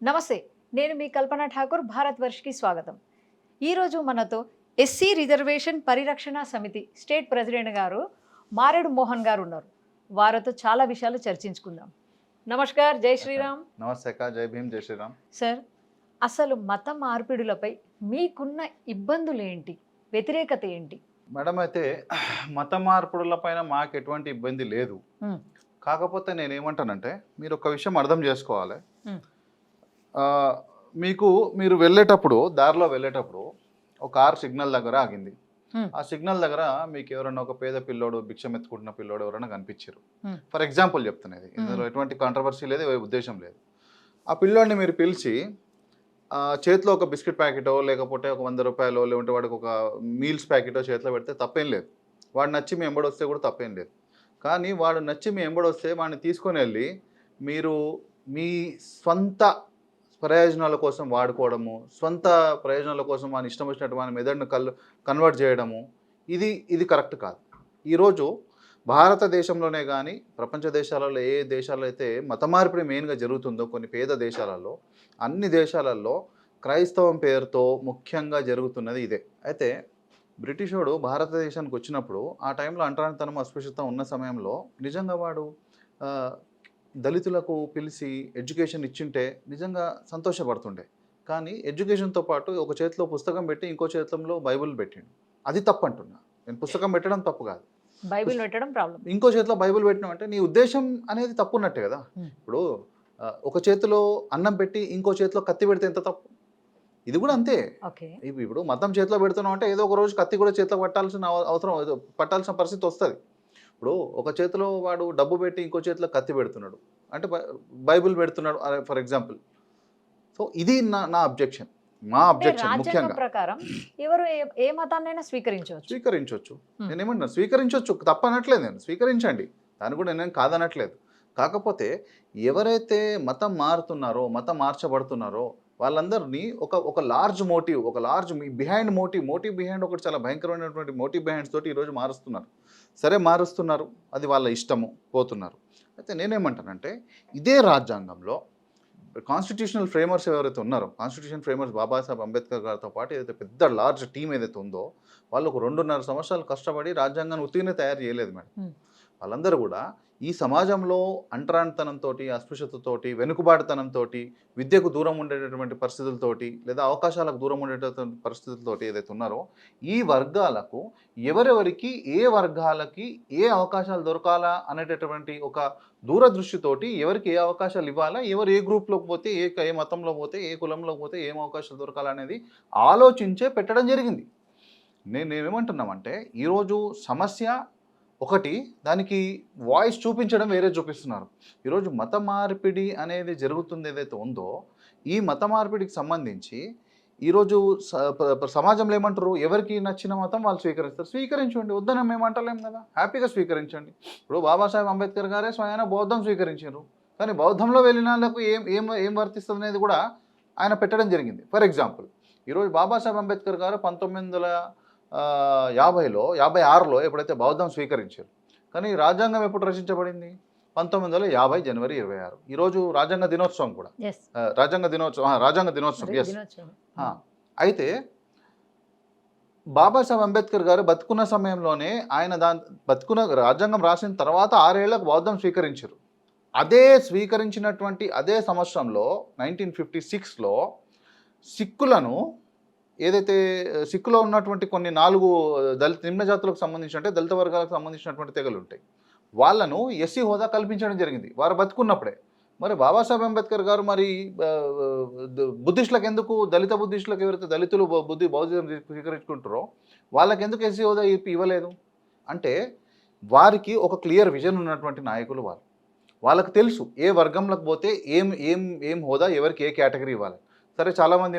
నమస్తే, నేను మీ కల్పన ఠాకూర్. భారత్ వర్ష్కి స్వాగతం. ఈరోజు మనతో ఎస్సీ రిజర్వేషన్ పరిరక్షణ సమితి స్టేట్ ప్రెసిడెంట్ గారు మారేడు మోహన్ గారు ఉన్నారు. వారితో చాలా విషయాలు చర్చించుకుందాం. నమస్కార్, జై శ్రీరామ్. నమస్తే అక్క, జై భీమ్, జై శ్రీరామ్. సార్, అసలు మత మార్పిడులపై మీకున్న ఇబ్బందులు ఏంటి, వ్యతిరేకత ఏంటి? మేడం, అయితే మత మార్పుడుల పైన మాకు ఎటువంటి ఇబ్బంది లేదు. కాకపోతే నేనేమంటానంటే, మీరు ఒక విషయం అర్థం చేసుకోవాలి. మీరు వెళ్ళేటప్పుడు, దారిలో వెళ్ళేటప్పుడు ఒక కార్ సిగ్నల్ దగ్గర ఆగింది. ఆ సిగ్నల్ దగ్గర మీకు ఎవరైనా ఒక పేద పిల్లోడు, భిక్షం ఎత్తుకుంటున్న పిల్లోడు ఎవరైనా కనిపించారు. ఫర్ ఎగ్జాంపుల్ చెప్తున్నది, ఇందులో ఎటువంటి కాంట్రవర్సీ లేదు, ఉద్దేశం లేదు. ఆ పిల్లోడిని మీరు పిలిచి చేతిలో ఒక బిస్కెట్ ప్యాకెటో, లేకపోతే ఒక 100 రూపాయలు, లేకుంటే వాడికి ఒక మీల్స్ ప్యాకెటో చేతిలో పెడితే తప్పేం లేదు. వాడు నచ్చి మీ ఎంబడొస్తే కూడా తప్పేం లేదు. కానీ వాడు నచ్చి మీ ఎంబడొస్తే వాడిని తీసుకొని వెళ్ళి మీరు మీ స్వంత ప్రయోజనాల కోసం వాడుకోవడము, స్వంత ప్రయోజనాల కోసం వాడిని ఇష్టం వచ్చినట్టు వాని మెదడును కన్వర్ట్ చేయడము, ఇది కరెక్ట్ కాదు. ఈరోజు భారతదేశంలోనే కానీ ప్రపంచ దేశాలలో ఏ దేశాల్లో అయితే మత మార్పిడి మెయిన్గా జరుగుతుందో, కొన్ని పేద దేశాలలో, అన్ని దేశాలలో క్రైస్తవం పేరుతో ముఖ్యంగా జరుగుతున్నది ఇదే. అయితే బ్రిటిషోడు భారతదేశానికి వచ్చినప్పుడు ఆ టైంలో అంటరానితనం, అస్పృశ్యత ఉన్న సమయంలో నిజంగా వాడు దళితులకు పిలిచి ఎడ్యుకేషన్ ఇచ్చింటే నిజంగా సంతోషపడుతుండే. కానీ ఎడ్యుకేషన్తో పాటు ఒక చేతిలో పుస్తకం పెట్టి ఇంకో చేతిలో బైబిల్ పెట్టిండు. అది తప్పు అంటున్నా నేను. పుస్తకం పెట్టడం తప్పు కాదు, బైబిల్ పెట్టడం ప్రాబ్లం. ఇంకో చేతిలో బైబిల్ పెట్టినాం అంటే నీ ఉద్దేశం అనేది తప్పు ఉన్నట్టే కదా. ఇప్పుడు ఒక చేతిలో అన్నం పెట్టి ఇంకో చేతిలో కత్తి పెడితే ఎంత తప్పు? ఇది కూడా అంతే. ఇప్పుడు మతం చేతిలో పెడుతున్నాం అంటే ఏదో ఒక రోజు కత్తి కూడా చేతిలో పట్టాల్సిన పరిస్థితి వస్తుంది. ఇప్పుడు ఒక చేతిలో వాడు డబ్బు పెట్టి ఇంకో చేతిలో కత్తి పెడుతున్నాడు అంటే బైబిల్ పెడుతున్నాడు ఫర్ ఎగ్జాంపుల్. సో ఇది నా అబ్జెక్షన్, మా అబ్జెక్షన్. ముఖ్యంగా ప్రకారం ఎవరు ఏ మతాన్నైనా స్వీకరించవచ్చు. నేనేమన్నా స్వీకరించవచ్చు, తప్పనట్లేదు. నేను స్వీకరించండి, దాన్ని కూడా నేను కాదనట్లేదు. కాకపోతే ఎవరైతే మతం మారుతున్నారో, మతం మార్చబడుతున్నారో వాళ్ళందరినీ ఒక లార్జ్ మోటివ్, ఒక లార్జ్ బిహైండ్ మోటివ్ బిహైండ్ ఒకటి చాలా భయంకరమైనటువంటి మోటివ్ బిహైండ్స్ తోటి ఈరోజు మారుస్తున్నారు. సరే, మారుస్తున్నారు, అది వాళ్ళ ఇష్టము, పోతున్నారు. అయితే నేనేమంటానంటే, ఇదే రాజ్యాంగంలో కాన్స్టిట్యూషనల్ ఫ్రేమర్స్ ఎవరైతే ఉన్నారో, కాన్స్టిట్యూషన్ ఫ్రేమర్స్ బాబాసాహెబ్ అంబేద్కర్ గారితో పాటు ఏదైతే పెద్ద లార్జ్ టీం ఏదైతే ఉందో, వాళ్ళు ఒక 2.5 సంవత్సరాలు కష్టపడి రాజ్యాంగాన్ని ఉత్తిగానే తయారు చేయలేదు మేడం. వాళ్ళందరూ కూడా ఈ సమాజంలో అంటరానితనంతో, అస్పృశ్యతతోటి, వెనుకబాటుతనంతో, విద్యకు దూరం ఉండేటటువంటి పరిస్థితులతోటి, లేదా అవకాశాలకు దూరం ఉండేటటువంటి పరిస్థితులతోటి ఏదైతే ఉన్నారో, ఈ వర్గాలకు ఎవరెవరికి ఏ వర్గాలకి ఏ అవకాశాలు దొరకాలా అనేటటువంటి ఒక దూరదృష్టితోటి, ఎవరికి ఏ అవకాశాలు ఇవ్వాలా, ఎవరు ఏ గ్రూప్లోకి పోతే, ఏ మతంలో పోతే, ఏ కులంలోకి పోతే ఏం అవకాశాలు దొరకాలనేది ఆలోచించే పెట్టడం జరిగింది. నేనేమంటున్నామంటే, ఈరోజు సమస్య ఒకటి, దానికి వాయిస్ చూపించడం వేరే చూపిస్తున్నారు. ఈరోజు మత మార్పిడి అనేది జరుగుతుంది ఏదైతే ఉందో, ఈ మత మార్పిడికి సంబంధించి ఈరోజు సమాజంలో ఏమంటారు, ఎవరికి నచ్చిన మతం వాళ్ళు స్వీకరిస్తారు. స్వీకరించండి, వద్దనం మేమంటలేం కదా, హ్యాపీగా స్వీకరించండి. ఇప్పుడు బాబాసాహెబ్ అంబేద్కర్ గారే స్వయాన బౌద్ధం స్వీకరించారు, కానీ బౌద్ధంలో వెళ్ళిన వాళ్ళకు ఏం వర్తిస్తుంది అనేది కూడా ఆయన పెట్టడం జరిగింది. ఫర్ ఎగ్జాంపుల్, ఈరోజు బాబాసాహెబ్ అంబేద్కర్ గారు 1956లో ఎప్పుడైతే బౌద్ధం స్వీకరించారు, కానీ రాజ్యాంగం ఎప్పుడు రచించబడింది? 1950 జనవరి 26. ఈరోజు రాజ్యాంగ దినోత్సవం కూడా, రాజ్యాంగ దినోత్సవం. ఎస్. అయితే బాబాసాహెబ్ అంబేద్కర్ గారు బతుకున్న సమయంలోనే ఆయన రాజ్యాంగం రాసిన తర్వాత 6 ఏళ్లకు బౌద్ధం స్వీకరించారు. స్వీకరించినటువంటి అదే సంవత్సరంలో 1956లో సిక్కులను, ఏదైతే సిక్కులో ఉన్నటువంటి కొన్ని 4 నిమ్న జాతులకు సంబంధించి, దళిత వర్గాలకు సంబంధించినటువంటి తెగలు ఉంటాయి, వాళ్ళను ఎస్సీ హోదా కల్పించడం జరిగింది వారు బతుకున్నప్పుడే. మరి బాబాసాహెబ్ అంబేద్కర్ గారు మరి బుద్ధిస్టులకు ఎందుకు, దళిత బుద్ధిస్టులకు, ఎవరైతే దళితులు బౌద్ధిజం స్వీకరించుకుంటారో వాళ్ళకి ఎందుకు ఎస్సీ హోదా ఇవ్వలేదు అంటే, వారికి ఒక క్లియర్ విజన్ ఉన్నటువంటి నాయకులు వాళ్ళు. వాళ్ళకి తెలుసు ఏ వర్గంలోకి పోతే ఏం హోదా, ఎవరికి ఏ కేటగిరీ ఇవ్వాలి. సరే, చాలామంది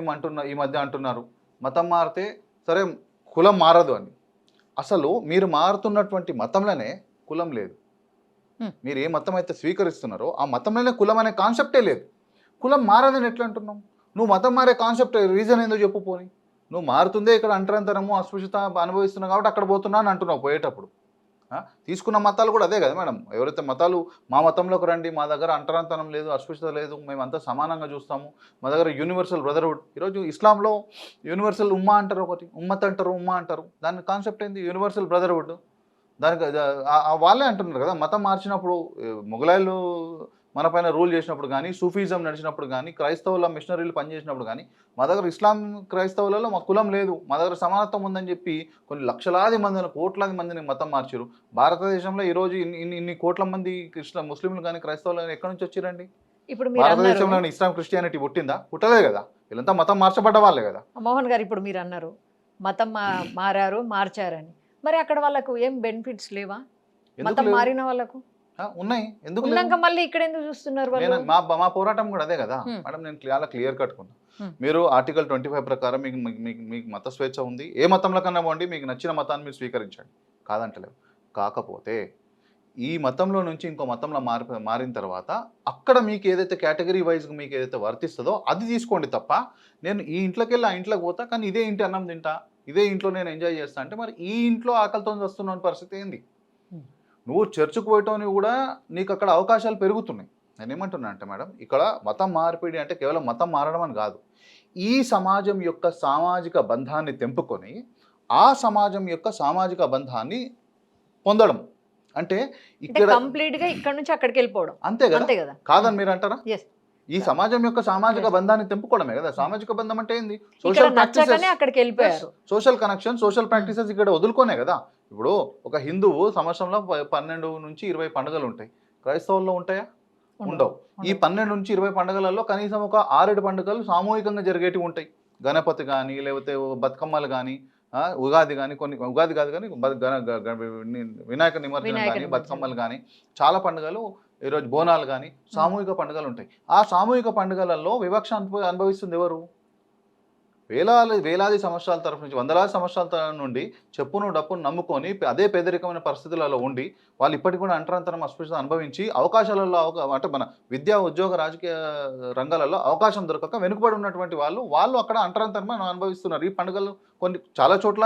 ఈ మధ్య అంటున్నారు మతం మారితే సరే కులం మారదు అని. అసలు మీరు మారుతున్నటువంటి మతంలోనే కులం లేదు. మీరు ఏ మతం అయితే స్వీకరిస్తున్నారో ఆ మతంలోనే కులం అనే కాన్సెప్టే లేదు. కులం మారదని ఎట్లా అంటున్నావు? నువ్వు మతం మారే కాన్సెప్ట్ రీజన్ ఏందో చెప్పు. పోని నువ్వు మారుతుందే ఇక్కడ అంటరానితనము, అస్పృశ్యత అనుభవిస్తున్నావు కాబట్టి అక్కడ పోతున్నా అని అంటున్నావు పోయేటప్పుడు. తీసుకున్న మతాలు కూడా అదే కదా మేడం. ఎవరైతే మతాలు మా మతంలోకి రండి, మా దగ్గర అంటరాంతనం లేదు, అస్పృశ్యత లేదు, మేమంతా సమానంగా చూస్తాము, మా దగ్గర యూనివర్సల్ బ్రదర్హుడ్. ఈరోజు ఇస్లాంలో యూనివర్సల్ ఉమ్మా అంటారు, ఒకటి ఉమ్మత్ అంటారు, ఉమ్మా అంటారు. దాని కాన్సెప్ట్ ఏంది? Universal brotherhood. దానికి వాళ్ళే అంటున్నారు కదా, మతం మార్చినప్పుడు మొఘలాయలు మన పైన రూల్ చేసినప్పుడు కానీ, సూఫీజం నడిచినప్పుడు కానీ, క్రైస్తవుల మిషనరీలు పనిచేసినప్పుడు కానీ, మా దగ్గర ఇస్లాం క్రైస్తవులలో మా కులం లేదు, మా దగ్గర సమానత్వం ఉందని చెప్పి కొన్ని లక్షలాది మందిని, కోట్లాది మందిని మతం మార్చారు. భారతదేశంలో ఈరోజు ఇన్ని కోట్ల మంది ముస్లింలు కానీ, క్రైస్తవులు కానీ ఎక్కడి నుంచి వచ్చారండి? ఇప్పుడు మీరు అన్నారు భారతదేశంలో ఇస్లాం క్రిస్టియానిటీ పుట్టిందా? పుట్టలేదు కదా. వీళ్ళంతా మతం మార్చబడ్డ వాళ్ళే కదా. మోహన్ గారు, ఇప్పుడు మీరు అన్నారు మతం మారారు, మార్చారని. మరి అక్కడ వాళ్ళకు ఏం బెనిఫిట్స్ లేవా? ఎందుకు మతం లేవు? మారిన వాళ్ళకు ఉన్నాయి. ఎందుకు లేవు? ఉన్నాక మళ్ళీ ఇక్కడ ఎందుకు చూస్తున్నారు వాళ్ళు? నేను మా పోరాటం కూడా అదే కదా మేడం. నేను చాలా క్లియర్ కట్టుకున్నా. మీరు ఆర్టికల్ 25 ప్రకారం మీకు మత స్వేచ్ఛ ఉంది. ఏ మతంలో కన్నా పోండి, మీకు నచ్చిన మతాన్ని మీరు స్వీకరించండి, కాదంటలేవు. కాకపోతే ఈ మతంలో నుంచి ఇంకో మతంలో మారిన తర్వాత అక్కడ మీకు ఏదైతే కేటగిరీ వైజ్గా మీకు ఏదైతే వర్తిస్తుందో అది తీసుకోండి తప్ప, నేను ఈ ఇంట్లోకి వెళ్ళి ఆ ఇంట్లోకి పోతా కానీ ఇదే ఇంటి అన్నం తింటా, ఇదే ఇంట్లో నేను ఎంజాయ్ చేస్తా అంటే మరి ఈ ఇంట్లో ఆకలితో వస్తున్న పరిస్థితి ఏంది? నువ్వు చర్చకు పోయటం కూడా నీకు అక్కడ అవకాశాలు పెరుగుతున్నాయి. నేనేమంటున్నా అంటే మేడం, ఇక్కడ మతం మార్పిడి అంటే కేవలం మతం మారడం అని కాదు, ఈ సమాజం యొక్క సామాజిక బంధాన్ని తెంపుకొని ఆ సమాజం యొక్క సామాజిక బంధాన్ని పొందడం అంటే ఇక్కడ కంప్లీట్ గా ఇక్కడ నుంచి అక్కడికి వెళ్ళిపోవడం. అంతే అంతే కదా. కదా. కాదని మీరు అంటారా? ఈ సమాజం యొక్క సామాజిక బంధాన్ని తెంపుకోవడమే కదా. సామాజిక బంధం అంటే ఏంది? సోషల్ ప్రాక్టీసెస్, అక్కడికి వెళ్ళిపోయారు. సోషల్ కనెక్షన్, సోషల్ ప్రాక్టీసెస్ ఇక్కడ వదులుకోనే కదా. ఇప్పుడు ఒక హిందువు సంవత్సరంలో 12 నుంచి 20 పండుగలు ఉంటాయి. క్రైస్తవుల్లో ఉంటాయా? ఉండవు. ఈ 12 నుంచి 20 పండుగలలో కనీసం ఒక 6-7 పండుగలు సామూహికంగా జరిగేటివి ఉంటాయి. గణపతి కానీ, లేకపోతే బతుకమ్మలు కానీ, ఉగాది కానీ, కొన్ని ఉగాది కాదు కానీ వినాయక నిమజ్జనం కానీ, బతుకమ్మలు కానీ, చాలా పండుగలు, ఈరోజు బోనాలు కానీ సామూహిక పండుగలు ఉంటాయి. ఆ సామూహిక పండుగలలో వివక్ష అనుభవిస్తుంది ఎవరు? వేలాది సంవత్సరాల తరఫు నుంచి, వందలాది సంవత్సరాల నుండి చెప్పును డప్పును నమ్ముకొని అదే పేదరికమైన పరిస్థితులలో ఉండి వాళ్ళు ఇప్పటికి కూడా అంటరాంతరం, అస్పృశ్యత అనుభవించి అవకాశాలలో అంటే మన విద్యా, ఉద్యోగ, రాజకీయ రంగాలలో అవకాశం దొరకక వెనుకబడి ఉన్నటువంటి వాళ్ళు అక్కడ అంటరాంతరం అనుభవిస్తున్నారు. ఈ పండుగలు కొన్ని చాలా చోట్ల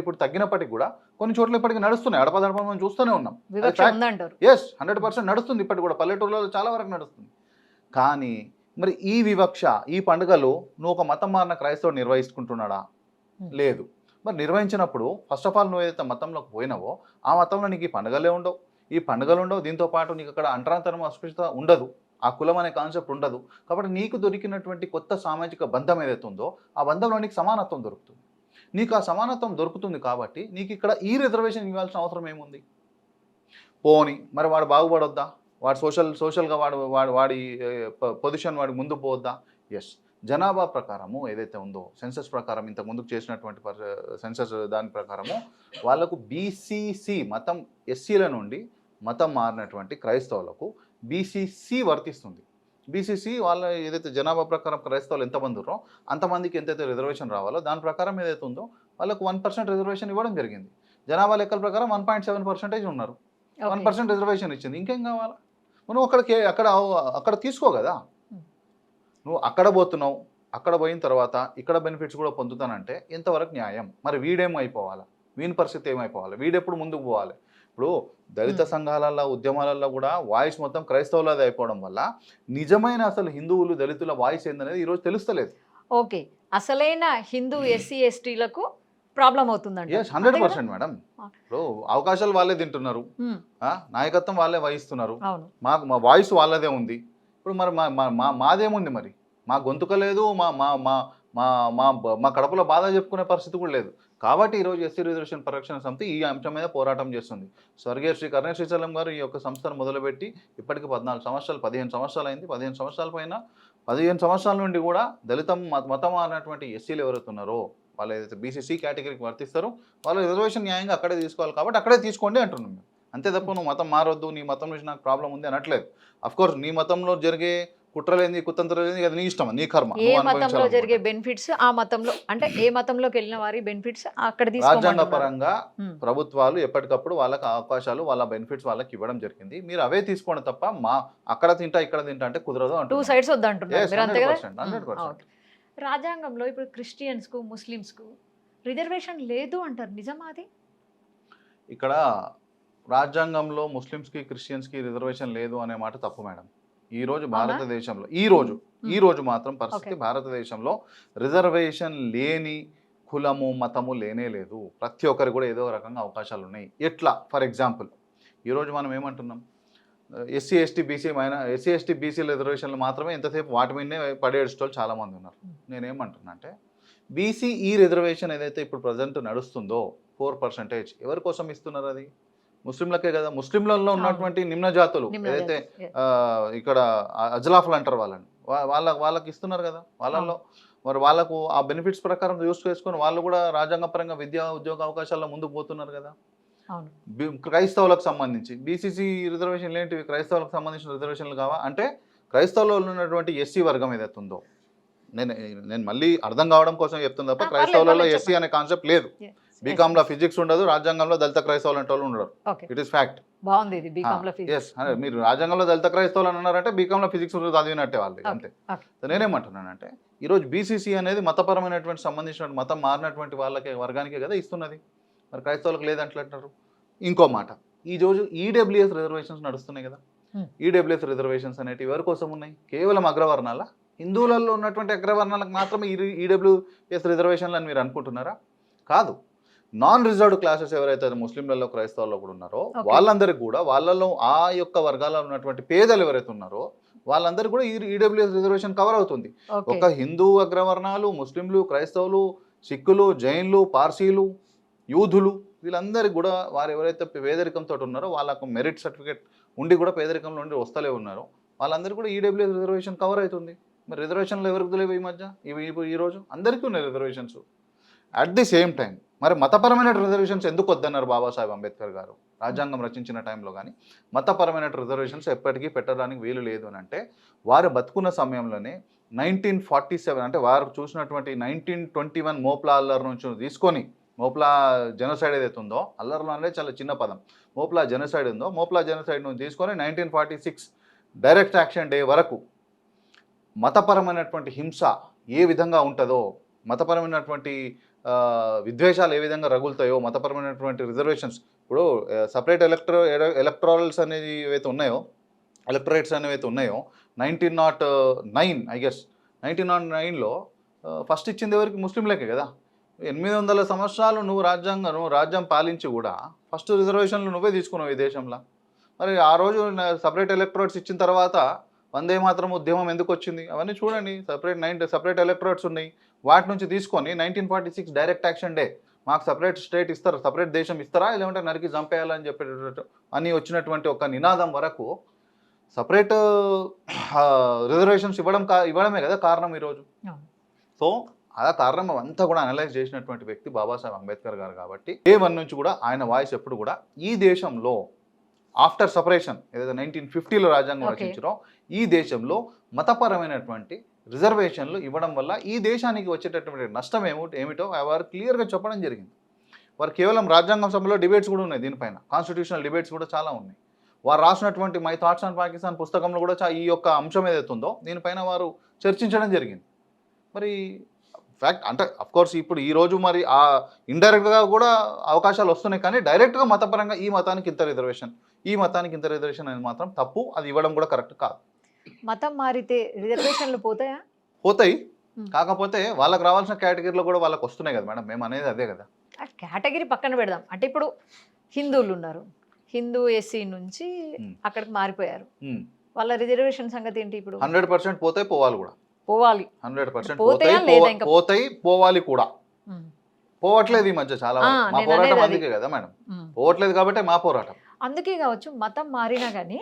ఇప్పుడు తగ్గినప్పటికీ కూడా కొన్ని చోట్ల ఇప్పటికీ నడుస్తున్నాయి. అడపదడప మనం చూస్తూనే ఉన్నాం. ఎస్, 100% నడుస్తుంది. ఇప్పటికి కూడా పల్లెటూళ్ళలో చాలా వరకు నడుస్తుంది. కానీ మరి ఈ వివక్ష, ఈ పండుగలు నువ్వు ఒక మతం మారిన క్రైస్తవుడు నిర్వహించుకుంటున్నాడా? లేదు. మరి నిర్వహించినప్పుడు ఫస్ట్ ఆఫ్ ఆల్ నువ్వు ఏదైతే మతంలోకి పోయినావో ఆ మతంలో నీకు ఈ పండుగలే ఉండవు, ఈ పండుగలు ఉండవు. దీంతో పాటు నీకు అక్కడ అంటరాంతరం, అస్పృశ్యత ఉండదు, ఆ కులం అనే కాన్సెప్ట్ ఉండదు. కాబట్టి నీకు దొరికినటువంటి కొత్త సామాజిక బంధం ఏదైతే ఉందో ఆ బంధంలో నీకు సమానత్వం దొరుకుతుంది. నీకు ఆ సమానత్వం దొరుకుతుంది కాబట్టి నీకు ఇక్కడ ఈ రిజర్వేషన్ ఇవ్వాల్సిన అవసరం ఏముంది? పోని మరి వాడు బాగుపడొద్దా? వాడు సోషల్గా వాడి పొజిషన్ వాడికి ముందుకు పోవద్దా? ఎస్. జనాభా ప్రకారము ఏదైతే ఉందో సెన్సస్ ప్రకారం, ఇంత ముందుకు చేసినటువంటి సెన్సస్ దాని ప్రకారము వాళ్ళకు బీసీసీ మతం, ఎస్సీల నుండి మతం మారినటువంటి క్రైస్తవులకు బీసీసీ వర్తిస్తుంది. బీసీసీ వాళ్ళ ఏదైతే జనాభా ప్రకారం క్రైస్తవులు ఎంతమంది ఉన్నారో అంతమందికి ఎంతైతే రిజర్వేషన్ రావాలో దాని ప్రకారం ఏదైతే ఉందో వాళ్ళకు 1% రిజర్వేషన్ ఇవ్వడం జరిగింది. జనాభా లెక్కల ప్రకారం 1.7% ఉన్నారు. 1% రిజర్వేషన్ ఇచ్చింది. ఇంకేం కావాలా? నువ్వు అక్కడ తీసుకో కదా. నువ్వు అక్కడ పోతున్నావు, అక్కడ పోయిన తర్వాత ఇక్కడ బెనిఫిట్స్ కూడా పొందుతానంటే ఎంతవరకు న్యాయం? మరి వీడేమైపోవాలా? వీని పరిస్థితి ఏమైపోవాలి? వీడెప్పుడు ముందుకు పోవాలి? ఇప్పుడు దళిత సంఘాలలో, ఉద్యమాలలో కూడా వాయిస్ మొత్తం క్రైస్తవులది అయిపోవడం వల్ల నిజమైన అసలు హిందువులు, దళితుల వాయిస్ ఏందనేది ఈరోజు తెలుస్తలేదు. ఓకే, అసలైన హిందూ ఎస్సీ ఎస్టీలకు ప్రాబ్లం అవుతుందండి. 100% మేడం. ఇప్పుడు అవకాశాలు వాళ్ళే తింటున్నారు, నాయకత్వం వాళ్ళే వహిస్తున్నారు, మా వాయిస్ వాళ్ళదే ఉంది. ఇప్పుడు మరి మాదేముంది? మరి మా గొంతుక లేదు, మా కడపలో బాధ చెప్పుకునే పరిస్థితి కూడా లేదు. కాబట్టి ఈరోజు ఎస్సీ రిజర్వేషన్ పరిరక్షణ సమితి ఈ అంశం మీద పోరాటం చేస్తుంది. స్వర్గీయ శ్రీ కరుణేష్ శ్రీశైలం గారు ఈ యొక్క సంస్థను మొదలుపెట్టి ఇప్పటికి 14 సంవత్సరాలు, 15 సంవత్సరాలు అయింది. 15 సంవత్సరాల పైన 15 సంవత్సరాల నుండి కూడా దళితం మతం మారినటువంటి ఎస్సీలు ఎవరైతే ఉన్నారో వాళ్ళు ఏదైతే బీసీసీ కేటగిరీకి వర్తిస్తారో వాళ్ళు రిజర్వేషన్ న్యాయంగా అక్కడే తీసుకోవాలి. కాబట్టి అక్కడే తీసుకోండి అంటున్నాం మేము. అంతే తప్ప నువ్వు మతం మారొద్దు, నీ మతం నుంచి నాకు ప్రాబ్లం ఉంది అనట్లేదు. అఫ్కోర్స్ నీ మతంలో జరిగే కుట్రలేంది, కుతంత్రలేంది, అది నీ ఇష్టం, నీ కర్మ. ఏ మతంలో జరిగే బెనిఫిట్స్ ఆ మతంలో, అంటే ఏ మతంలోకి వెళ్ళిన వారి బెనిఫిట్స్ అక్కడ రాజ్యాంగ పరంగా ప్రభుత్వాలు ఎప్పటికప్పుడు వాళ్ళకి అవకాశాలు, వాళ్ళ బెనిఫిట్స్ వాళ్ళకి ఇవ్వడం జరిగింది. మీరు అవే తీసుకోండి తప్ప అక్కడ తింటా ఇక్కడ తింటా అంటే కుదరదు అంటారు. 2 sides వద్దంటున్నారు. 100%. రాజ్యాంగంలో ఇప్పుడు క్రిస్టియన్స్కు, ముస్లిమ్స్కు రిజర్వేషన్ లేదు అంటారు, నిజమా అది? ఇక్కడ రాజ్యాంగంలో ముస్లిమ్స్కి క్రిస్టియన్స్కి రిజర్వేషన్ లేదు అనే మాట తప్పు మేడం. ఈ రోజు అవునా? భారతదేశంలో ఈ మ్మ్. రోజు మాత్రం పరిస్థితి ఓకే. భారతదేశంలో రిజర్వేషన్ లేని కులము మతము లేనే లేదు. ప్రతి ఒక్కరికి కూడా ఏదో ఒక రకంగా అవకాశాలు ఉన్నాయి. ఎట్లా ఫర్ ఎగ్జాంపుల్ ఈరోజు మనం ఏమంటున్నాం, ఎస్సీ ఎస్టీ బీసీల రిజర్వేషన్లు మాత్రమే ఎంతసేపు వాటి మీదనే పడేడుస్తూ చాలామంది ఉన్నారు. నేనేమంటున్నా అంటే బీసీఈ రిజర్వేషన్ ఏదైతే ఇప్పుడు ప్రజెంట్ నడుస్తుందో 4% ఎవరి కోసం ఇస్తున్నారు? అది ముస్లింలకే కదా. ముస్లింలలో ఉన్నటువంటి నిమ్న జాతులు నిమ్న ఏదైతే జాతి. Yeah. ఇక్కడ అజలాఫ్లు అంటారు వాళ్ళని, వాళ్ళకి ఇస్తున్నారు కదా. వాళ్ళల్లో మరి వాళ్ళకు ఆ బెనిఫిట్స్ ప్రకారం యూస్ చేసుకొని వాళ్ళు కూడా రాజ్యాంగపరంగా విద్యా ఉద్యోగ అవకాశాల్లో ముందుకు పోతున్నారు కదా. అవును. క్రైస్తవులకు సంబంధించి బీసీసీ రిజర్వేషన్లు ఏంటివి? క్రైస్తవులకు సంబంధించిన రిజర్వేషన్లు కావా అంటే క్రైస్తవులో ఉన్నటువంటి ఎస్సీ వర్గం ఏదైతే ఉందో, నేను నేను మళ్ళీ అర్థం కావడం కోసం చెప్తున్నా తప్ప పర్లేదు, క్రైస్తవులలో పర్లేదు, ఎస్సీ అనే కాన్సెప్ట్ లేదు. Yes. బీకామ్లో ఫిజిక్స్ ఉండదు, రాజ్యాంగంలో దళిత క్రైస్తవులు అంటే వాళ్ళు ఉండరు. ఓకే. It is fact. బాగుంది ఇది బీకామ్ లో ఫిజిక్స్. ఎస్, మీరు రాజ్యాంగంలో దళిత క్రైస్తవులు అని అన్నారంటే బీకామ్లో ఫిజిక్స్ చదివినట్టే వాళ్ళు, అంతే. ఓకే. సో నేనేమంటున్నానంటే ఈరోజు బీసీసీ అనేది మతపరమైనటువంటి సంబంధించిన మతం మారినటువంటి వాళ్ళకి వర్గానికే కదా ఇస్తున్నది. మరి క్రైస్తవులకు లేదంటున్నారు. ఇంకో మాట, ఈ రోజు ఈడబ్ల్యూఎస్ రిజర్వేషన్స్ నడుస్తున్నాయి కదా. ఈడబ్ల్యూఎస్ రిజర్వేషన్స్ అనేవి ఎవరి కోసం ఉన్నాయి? కేవలం అగ్రవర్ణాల హిందువులలో ఉన్నటువంటి అగ్రవర్ణాలకు మాత్రమే ఈడబ్ల్యూఎస్ రిజర్వేషన్లు అని మీరు అనుకుంటున్నారా? కాదు. నాన్ రిజర్వ్డ్ క్లాసెస్ ఎవరైతే ముస్లింలలో క్రైస్తవుల్లో కూడా ఉన్నారో వాళ్ళందరికీ కూడా, వాళ్ళలో ఆ యొక్క వర్గాల్లో ఉన్నటువంటి పేదలు ఎవరైతే ఉన్నారో వాళ్ళందరికీ కూడా ఈడబ్ల్యూఎస్ రిజర్వేషన్ కవర్ అవుతుంది. ఒక హిందూ అగ్రవర్ణాలు, ముస్లింలు, క్రైస్తవులు, సిక్కులు, జైన్లు, పార్సీలు, యూదులు, వీళ్ళందరికీ కూడా వారు ఎవరైతే పేదరికంతో ఉన్నారో వాళ్ళకు మెరిట్ సర్టిఫికేట్ ఉండి కూడా పేదరికంలో ఉండి వస్తలే ఉన్నారో వాళ్ళందరికీ కూడా ఈడబ్ల్యూఎస్ రిజర్వేషన్ కవర్ అవుతుంది. మరి రిజర్వేషన్లు ఎవరికి లేవు ఈ మధ్య? ఈరోజు అందరికీ ఉన్నాయి reservations. At the same time మరి మతపరమైన రిజర్వేషన్స్ ఎందుకు వద్దన్నారు బాబాసాహెబ్ అంబేద్కర్ గారు రాజ్యాంగం రచించిన టైంలో? కానీ మతపరమైన రిజర్వేషన్స్ ఎప్పటికీ పెట్టడానికి వీలు లేదు అని అంటే వారు బతుకున్న సమయంలోనే 1947 అంటే వారు చూసినటువంటి 1921 మోప్లా అల్లర్ నుంచి తీసుకొని, మోప్లా జెనోసైడ్ ఏదైతే ఉందో, అల్లర్లో అనేది చాలా చిన్న పదం, మోప్లా జెనోసైడ్ ఉందో, మోప్లా జెనోసైడ్ నుంచి తీసుకొని 1946 డైరెక్ట్ యాక్షన్ డే వరకు మతపరమైనటువంటి హింస ఏ విధంగా ఉంటుందో, మతపరమైనటువంటి విద్వేషాలు ఏ విధంగా రగులుతాయో, మతపరమైనటువంటి రిజర్వేషన్స్ ఇప్పుడు సపరేట్ ఎలక్టోరల్స్ అనేది ఏవైతే ఉన్నాయో, ఎలక్టరేట్స్ అనేవి ఉన్నాయో 1909 ఐ గెస్ 1909లో ఫస్ట్ ఇచ్చింది ఎవరికి? ముస్లింలకే కదా. 800 సంవత్సరాలు నువ్వు రాజ్యం పాలించి కూడా ఫస్ట్ రిజర్వేషన్లు నువ్వే తీసుకున్నావు ఈ దేశంలో. మరి ఆ రోజు సపరేట్ ఎలక్టరేట్స్ ఇచ్చిన తర్వాత వందే మాత్రం ఉద్యమం ఎందుకు వచ్చింది? అవన్నీ చూడండి. సపరేట్ ఎలక్టరేట్స్ ఉన్నాయి, వాటి నుంచి తీసుకొని 1946 డైరెక్ట్ యాక్షన్ డే మాకు సపరేట్ స్టేట్ ఇస్తారు, సపరేట్ దేశం ఇస్తారా, లేదంటే నరికి చంపేయాలని చెప్పేటట్టు అని వచ్చినటువంటి ఒక నినాదం వరకు సపరేట్ రిజర్వేషన్స్ ఇవ్వడమే కదా కారణం ఈరోజు. సో ఆ కారణం అంతా కూడా అనలైజ్ చేసినటువంటి వ్యక్తి బాబాసాహెబ్ అంబేద్కర్ గారు. కాబట్టి A1 నుంచి కూడా ఆయన వాయిస్ ఎప్పుడు కూడా ఈ దేశంలో ఆఫ్టర్ సపరేషన్ ఏదైతే 1950లో రాజ్యాంగం రచించారో ఈ దేశంలో మతపరమైనటువంటి రిజర్వేషన్లు ఇవ్వడం వల్ల ఈ దేశానికి వచ్చేటటువంటి నష్టం ఏమిటో వారు క్లియర్గా చెప్పడం జరిగింది. వారు కేవలం రాజ్యాంగం సభలో డిబేట్స్ కూడా ఉన్నాయి దీనిపైన, కాన్స్టిట్యూషనల్ డిబేట్స్ కూడా చాలా ఉన్నాయి. వారు రాసినటువంటి మై థాట్స్ ఆన్ పాకిస్తాన్ పుస్తకంలో కూడా ఈ యొక్క అంశం ఏదైతే ఉందో దీనిపైన వారు చర్చించడం జరిగింది. మరి ఫ్యాక్ట్ అంటే అఫ్కోర్స్ ఇప్పుడు ఈరోజు మరి ఆ ఇండైరెక్ట్గా కూడా అవకాశాలు వస్తున్నాయి, కానీ డైరెక్ట్గా మతపరంగా ఈ మతానికి ఇంత రిజర్వేషన్, ఈ మతానికి ఇంత రిజర్వేషన్ అనేది మాత్రం తప్పు. అది ఇవ్వడం కూడా కరెక్ట్ కాదు. మతం మారితే రిజర్వేషన్లు పోతాయా? పోతాయి. కాకపోతే వాళ్ళకి రావాల్సిన కేటగిరీలో కూడా వాళ్ళకి వస్తున్నాయి కదా మేడం. మేము అనేది అదే కదా. ఆ కేటగిరీ పక్కన పెడదాం. అంటే ఇప్పుడు హిందువులు ఉన్నారు, హిందూ ఎస్సీ నుంచి అక్కడికి మారిపోయారు, వాళ్ళ రిజర్వేషన్ సంగతి ఏంటి? ఇప్పుడు 100% పోతాయి, పోవాలి కూడా. పోవాలి 100% పోతాయి, పోవాలి కూడా. పోవట్లేదు ఈ మధ్య చాలా. మా పోరాటం అందుకే కదా మేడం, పోవట్లేదు కాబట్టి మా పోరాటం. అందుకే కావచ్చు మతం మారినా కానీ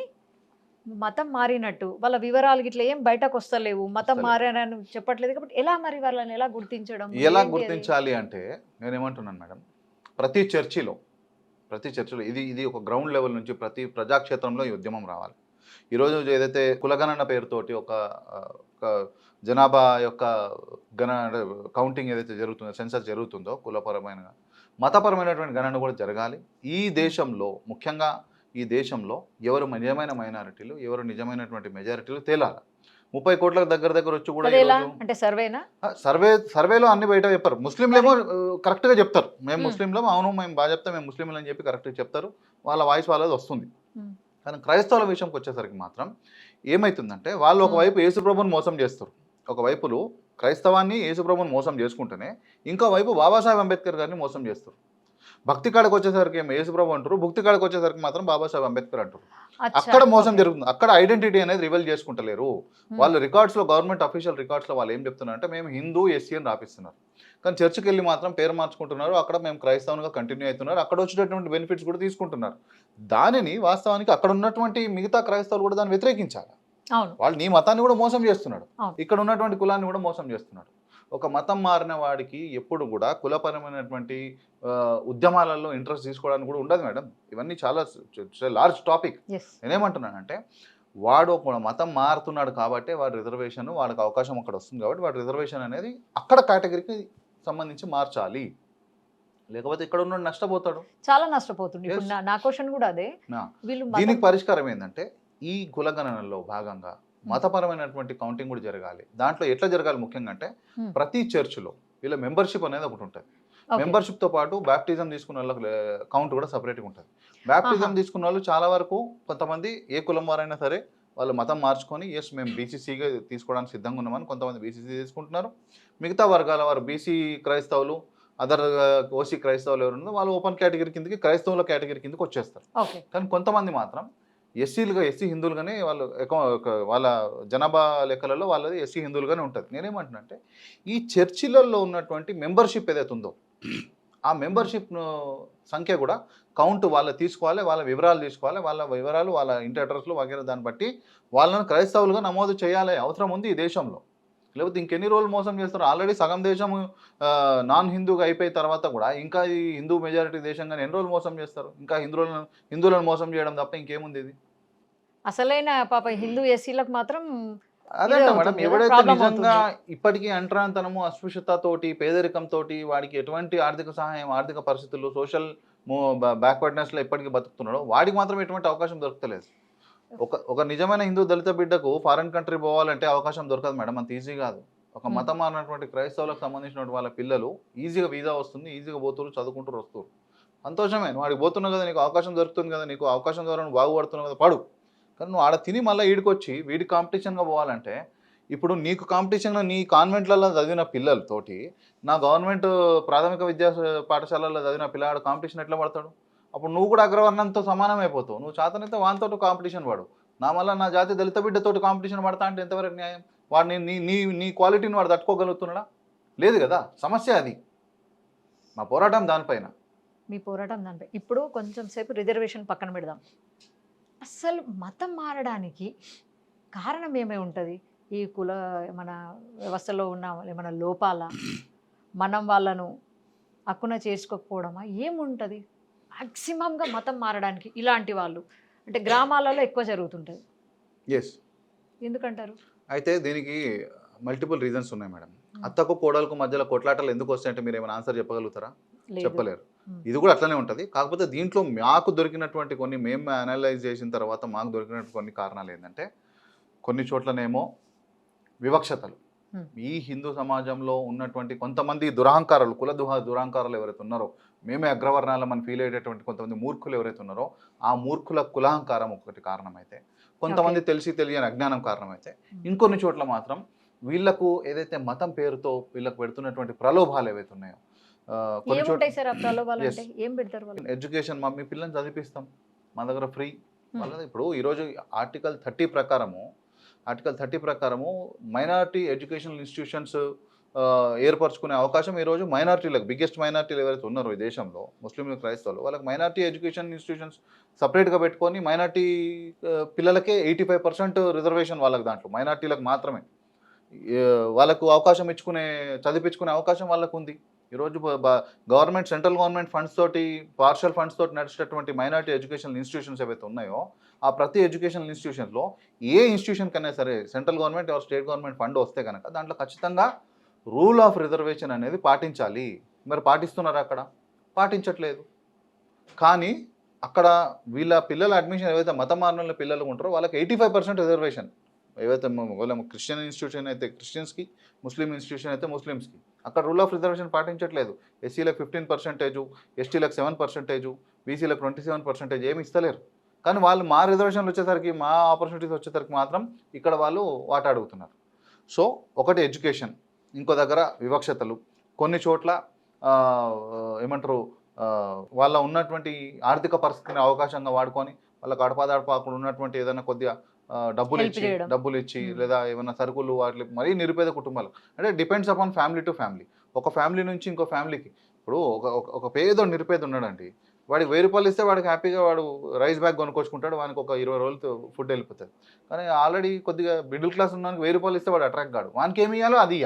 మతం మారినట్టు వాళ్ళ వివరాలు ఇట్లా ఏం బయటకు వస్తలేవు, మతం మారానని చెప్పట్లేదు. కాబట్టి ఎలా మరి వాళ్ళని ఎలా గుర్తించడం? ఎలా గుర్తించాలి అంటే నేనేమంటున్నాను మేడం, ప్రతి చర్చిలో ఇది ఒక గ్రౌండ్ లెవెల్ నుంచి ప్రతి ప్రజాక్షేత్రంలో ఈ ఉద్యమం రావాలి. ఈరోజు ఏదైతే కులగణన పేరుతోటి ఒక జనాభా యొక్క కౌంటింగ్ ఏదైతే జరుగుతుందో, సెన్సస్ జరుగుతుందో, కులపరమైన మతపరమైనటువంటి గణన కూడా జరగాలి ఈ దేశంలో. ముఖ్యంగా ఈ దేశంలో ఎవరు నిజమైన మైనారిటీలు, ఎవరు నిజమైనటువంటి మెజారిటీలు తేలాలి. 30 కోట్లకు దగ్గర దగ్గర వచ్చి కూడా అది ఎలా ఈరోజు అంటే సర్వేనా? సర్వేలో అన్ని బయట చెప్పారు. ముస్లింలేమో కరెక్ట్గా చెప్తారు, మేము మ్మ్. ముస్లింలం, అవును మేము బాగా చెప్తాం, మేము ముస్లింలు అని చెప్పి కరెక్ట్గా చెప్తారు, వాళ్ళ వాయిస్ వాళ్ళది వస్తుంది. మ్మ్. కానీ క్రైస్తవుల విషయంకి వచ్చేసరికి మాత్రం ఏమవుతుందంటే వాళ్ళు ఒకవైపు యేసుప్రభుని మోసం చేస్తారు, ఒకవైపులు క్రైస్తవాన్ని యేసుప్రభుని మోసం చేసుకుంటేనే ఇంకో వైపు బాబాసాహెబ్ అంబేద్కర్ గారిని మోసం చేస్తారు. భక్తి కాడకు వచ్చేసరికి ఏమో యేసుప్రభు అంటారు, భక్తి కాడకు వచ్చేసరికి మాత్రం బాబాసాహెబ్ అంబేద్కర్ అంటారు. అచ్చా, అక్కడ మోసం ఓకే. జరుగుతుంది, అక్కడ ఐడెంటిటీ అనేది రివీల్ చేసుకుంటలేరు. మ్మ్. వాళ్ళు రికార్డ్స్లో, గవర్నమెంట్ అఫీషియల్ రికార్డ్స్లో వాళ్ళు ఏం చెప్తున్నారంటే మేము హిందూ ఎస్సీ అని రాపిస్తున్నారు, కానీ చర్చికి వెళ్ళి మాత్రం పేరు మార్చుకుంటున్నారు, అక్కడ మేము క్రైస్తవునిగా కంటిన్యూ అవుతున్నారు, అక్కడ వచ్చేటటువంటి బెనిఫిట్స్ కూడా తీసుకుంటున్నారు. దానిని వాస్తవానికి అక్కడ ఉన్నటువంటి మిగతా క్రైస్తవులు కూడా దాన్ని వ్యతిరేకించాలి. అవును. వాళ్ళు నీ మతాన్ని కూడా మోసం చేస్తున్నాడు, అవును. ఇక్కడ ఉన్నటువంటి కులాన్ని కూడా మోసం చేస్తున్నాడు. ఒక మతం మారిన వాడికి ఎప్పుడు కూడా కులపరమైనటువంటి ఉద్యమాలలో ఇంట్రెస్ట్ తీసుకోవడానికి కూడా ఉండదు మేడం. ఇవన్నీ చాలా లార్జ్ టాపిక్. ఎస్. నేనేమంటున్నానంటే వాడు ఒక మతం మారుతున్నాడు కాబట్టి వాడి రిజర్వేషన్, వాడికి అవకాశం అక్కడ వస్తుంది కాబట్టి వాడి రిజర్వేషన్ అనేది అక్కడ కేటగిరీకి సంబంధించి మార్చాలి, లేకపోతే ఇక్కడ ఉన్న నష్టపోతాడు, చాలా నష్టపోతుంది. ఇప్పుడు Yes. నా క్వశ్చన్ కూడా అదే. నా. వీళ్ళు దీనికి పరిష్కారం ఏంటంటే ఈ కులగణనలో భాగంగా మతపరమైనటువంటి కౌంటింగ్ కూడా జరగాలి. దాంట్లో ఎట్లా జరగాలి ముఖ్యంగా అంటే Hmm. ప్రతి చర్చిలో వీళ్ళ మెంబర్షిప్ అనేది ఒకటి ఉంటుంది. Okay. మెంబర్షిప్తో పాటు బ్యాప్టిజం తీసుకున్న వాళ్ళకి కౌంట్ కూడా సపరేట్గా ఉంటుంది. బ్యాప్టిజం ఆహా. తీసుకున్న వాళ్ళు చాలా వరకు కొంతమంది ఏ కులం వారైనా సరే వాళ్ళు మతం మార్చుకొని ఎస్ మేము బీసీసీగా తీసుకోవడానికి సిద్ధంగా ఉన్నామని కొంతమంది బీసీసీ తీసుకుంటున్నారు. మిగతా వర్గాల వారు బీసీ క్రైస్తవులు, అదర్ ఓసీ క్రైస్తవులు ఎవరు ఉన్నారో వాళ్ళు ఓపెన్ కేటగిరీ కిందకి, క్రైస్తవుల కేటగిరీ కిందకి వచ్చేస్తారు. ఓకే. కానీ కొంతమంది మాత్రం ఎస్సీ హిందువులుగానే వాళ్ళు వాళ్ళ జనాభా లెక్కలలో వాళ్ళది ఎస్సీ హిందువులుగానే ఉంటుంది. నేనేమంటున్నా అంటే ఈ చర్చిలలో ఉన్నటువంటి మెంబర్షిప్ ఏదైతే ఉందో ఆ మెంబర్షిప్ సంఖ్య కూడా కౌంట్ వాళ్ళు తీసుకోవాలి, వాళ్ళ వివరాలు తీసుకోవాలి, వాళ్ళ వివరాలు వాళ్ళ ఇంటి అడ్రస్లు వగేరా దాన్ని బట్టి వాళ్ళని క్రైస్తవులుగా నమోదు చేయాలి, అవసరం ఉంది ఈ దేశంలో. లేకపోతే ఇంకెన్ని రోజులు మోసం చేస్తారు? ఆల్రెడీ సగం దేశం నాన్ హిందూగా అయిపోయిన తర్వాత కూడా ఇంకా ఈ హిందూ మెజారిటీ దేశంగానే ఎన్ని రోజులు మోసం చేస్తారు? ఇంకా హిందువులను మోసం చేయడం తప్ప ఇంకేముంది ఇది? అసలైన పాప హిందూ ఎస్సీలకు మాత్రం అదే ఇదే మేడం, అవుతుంది కదా, ఎవడైతే ప్రాబ్లం నిజంగా అవుతుంది. ఇప్పటికీ అంటరాంతనము, అస్పృశ్యతతోటి, పేదరికంతోటి, వాడికి ఎటువంటి ఆర్థిక సహాయం, ఆర్థిక పరిస్థితులు, సోషల్ బ్యాక్వర్డ్నెస్లో ఎప్పటికీ బతుకుతున్నాడో వాడికి మాత్రం ఎటువంటి అవకాశం దొరకలేదు. ఒక నిజమైన హిందూ దళిత బిడ్డకు ఫారెన్ కంట్రీ పోవాలంటే అవకాశం దొరకదు మేడం, అంత ఈజీ కాదు. ఒక మతం మారినటువంటి క్రైస్తవులకు సంబంధించిన వాళ్ళ పిల్లలు ఈజీగా వీసా వస్తుంది, ఈజీగా పోతున్నారు, చదువుకుంటూ వస్తారు, సంతోషమే. నువ్వు వాడికి పోతున్నావు కదా, నీకు అవకాశం దొరుకుతుంది కదా, నీకు అవకాశం ద్వారా నువ్వు బాగుపడుతున్నావు కదా, పడు. కానీ నువ్వు ఆడ తిని మళ్ళీ ఈడికొచ్చి వీడి కాంపిటీషన్గా పోవాలంటే ఇప్పుడు నీకు కాంపిటీషన్లో నీ కాన్వెంట్లలో చదివిన పిల్లలతోటి నా గవర్నమెంట్ ప్రాథమిక విద్యా పాఠశాలలో చదివిన పిల్లాడు కాంపిటీషన్ ఎట్లా పడతాడు? అప్పుడు నువ్వు కూడా అగ్రవర్ణంతో సమానం అయిపోతావు. నువ్వు చేతనైతే వానితో కాంపిటీషన్ పడు, నా మళ్ళీ నా జాతి దళిత బిడ్డతోటి కాంపిటీషన్ పడతా అంటే ఎంతవరకు న్యాయం? వాడిని నీ నీ నీ క్వాలిటీని వాడు తట్టుకోగలుగుతున్నాడా? లేదు కదా, సమస్య అది. మా పోరాటం దానిపైన. మీ పోరాటం దానిపై. ఇప్పుడు కొంచెం సేపు రిజర్వేషన్ పక్కన పెడదాం. అసలు మతం మారడానికి కారణం ఏమై ఉంటుంది? ఈ కుల మన వ్యవస్థలో ఉన్న ఏమైనా లోపాల, మనం వాళ్ళను హక్కున చేసుకోకపోవడమా, ఏముంటుంది మ్యాక్సిమంగా మతం మారడానికి? ఇలాంటి వాళ్ళు అంటే గ్రామాలలో ఎక్కువ జరుగుతుంటుంది, ఎస్. ఎందుకంటారు? అయితే దీనికి మల్టిపుల్ రీజన్స్ ఉన్నాయి మేడం. అత్తకు కోడలకు మధ్యలో కొట్లాటలు ఎందుకు వస్తాయంటే మీరు ఏమైనా ఆన్సర్ చెప్పగలుగుతారా? లేదు. చెప్పలేరు. ఇది కూడా అట్లనే ఉంటుంది. కాకపోతే దీంట్లో మాకు దొరికినటువంటి కొన్ని, మేము అనలైజ్ చేసిన తర్వాత మాకు దొరికినటువంటి కొన్ని కారణాలు ఏంటంటే కొన్ని చోట్లనేమో వివక్షతలు, ఈ హిందూ సమాజంలో ఉన్నటువంటి కొంతమంది దురహంకారాలు, దురహంకారాలు ఎవరైతే ఉన్నారో, మేమే అగ్రవర్ణాలమని ఫీల్ అయ్యేటటువంటి కొంతమంది మూర్ఖులు ఎవరైతే ఉన్నారో ఆ మూర్ఖుల కులహంకారం ఒకటి కారణమైతే, కొంతమంది తెలిసి తెలియని అజ్ఞానం కారణమైతే, ఇంకొన్ని చోట్ల మాత్రం వీళ్ళకు ఏదైతే మతం పేరుతో వీళ్ళకు పెడుతున్నటువంటి ప్రలోభాలు ఏవైతే ఉన్నాయో, కొన్ని ఏముంటాయి సార్ ఆ ప్రలోభాలు? Yes. అంటే ఏం పెడతారు వాళ్ళు? ఎడ్యుకేషన్, మీ పిల్లల్ని చదివిస్తాం, మా దగ్గర ఫ్రీ. వాళ్ళది ఇప్పుడు ఈరోజు ఆర్టికల్ 30 ప్రకారము మైనారిటీ ఎడ్యుకేషనల్ ఇన్స్టిట్యూషన్స్ ఏర్పరచుకునే అవకాశం ఈరోజు మైనారిటీలకు, బిగ్గెస్ట్ మైనారిటీలు ఎవరైతే ఉన్నారో ఈ దేశంలో ముస్లింలు, క్రైస్తవులు, వాళ్ళకి మైనారిటీ ఎడ్యుకేషన్ ఇన్స్టిట్యూషన్స్ సపరేట్గా పెట్టుకొని మైనారిటీ పిల్లలకే 85% రిజర్వేషన్ వాళ్ళకి, దాంట్లో మైనారిటీలకు మాత్రమే వాళ్ళకు అవకాశం చదివించుకునే అవకాశం వాళ్ళకు ఉంది. ఈరోజు గవర్నమెంట్, సెంట్రల్ గవర్నమెంట్ ఫండ్స్ తోటి, పార్షల్ ఫండ్స్ తోటి నడిచేటటువంటి మైనారిటీ ఎడ్యుకేషనల్ ఇన్స్టిట్యూషన్స్ ఏవైతే ఉన్నాయో ఆ ప్రతి ఎడ్యుకేషనల్ ఇన్స్టిట్యూషన్లో ఏ ఇన్స్టిట్యూషన్ కన్నా సరే central government or state government fund వస్తే కనుక దాంట్లో ఖచ్చితంగా రూల్ ఆఫ్ రిజర్వేషన్ అనేది పాటించాలి. మరి పాటిస్తున్నారా? అక్కడ పాటించట్లేదు. కానీ అక్కడ వీళ్ళ పిల్లల అడ్మిషన్ ఏవైతే మత మారిన పిల్లలు ఉంటారో వాళ్ళకి 85% రిజర్వేషన్. ఏవైతే ఒకవేళ క్రిస్టియన్ ఇన్స్టిట్యూషన్ అయితే క్రిస్టియన్స్కి, ముస్లిం ఇన్స్టిట్యూషన్ అయితే ముస్లిమ్స్కి, అక్కడ రూల్ ఆఫ్ రిజర్వేషన్ పాటించట్లేదు. ఎస్సీలకు 15%, ఎస్టీలకు 7%, బీసీలకు 27% ఏమి ఇస్తలేరు. కానీ వాళ్ళు మా రిజర్వేషన్లు వచ్చేసరికి, మా ఆపర్చునిటీస్ వచ్చేసరికి మాత్రం ఇక్కడ వాళ్ళు వాటా అడుగుతున్నారు. సో ఒకటి ఎడ్యుకేషన్, ఇంకో దగ్గర వివక్షతలు, కొన్ని చోట్ల ఏమంటారు వాళ్ళ ఉన్నటువంటి ఆర్థిక పరిస్థితిని అవకాశంగా వాడుకొని వాళ్ళకి అడపాదడపాకుండా ఉన్నటువంటి ఏదైనా కొద్దిగా డబ్బులు ఇచ్చి లేదా ఏమైనా సరుకులు వాటి మరీ నిరుపేద కుటుంబాలు, అంటే depends upon family to family. ఒక ఫ్యామిలీ నుంచి ఇంకో ఫ్యామిలీకి, ఇప్పుడు ఒక పేద నిరుపేద ఉన్నాడండి, వాడికి 1000 రూపాయలు ఇస్తే వాడికి హ్యాపీగా వాడు రైస్ బ్యాగ్ కొనుక్కొచ్చుకుంటాడు, వానికి ఒక 20 రోజులతో ఫుడ్ వెళ్ళిపోతుంది. కానీ ఆల్రెడీ కొద్దిగా మిడిల్ క్లాస్ ఉన్నానికి 1000 రూపాయలు ఇస్తే వాడు అట్రాక్ట్ కాడు, వానికి ఏమి ఇవ్వాలో అది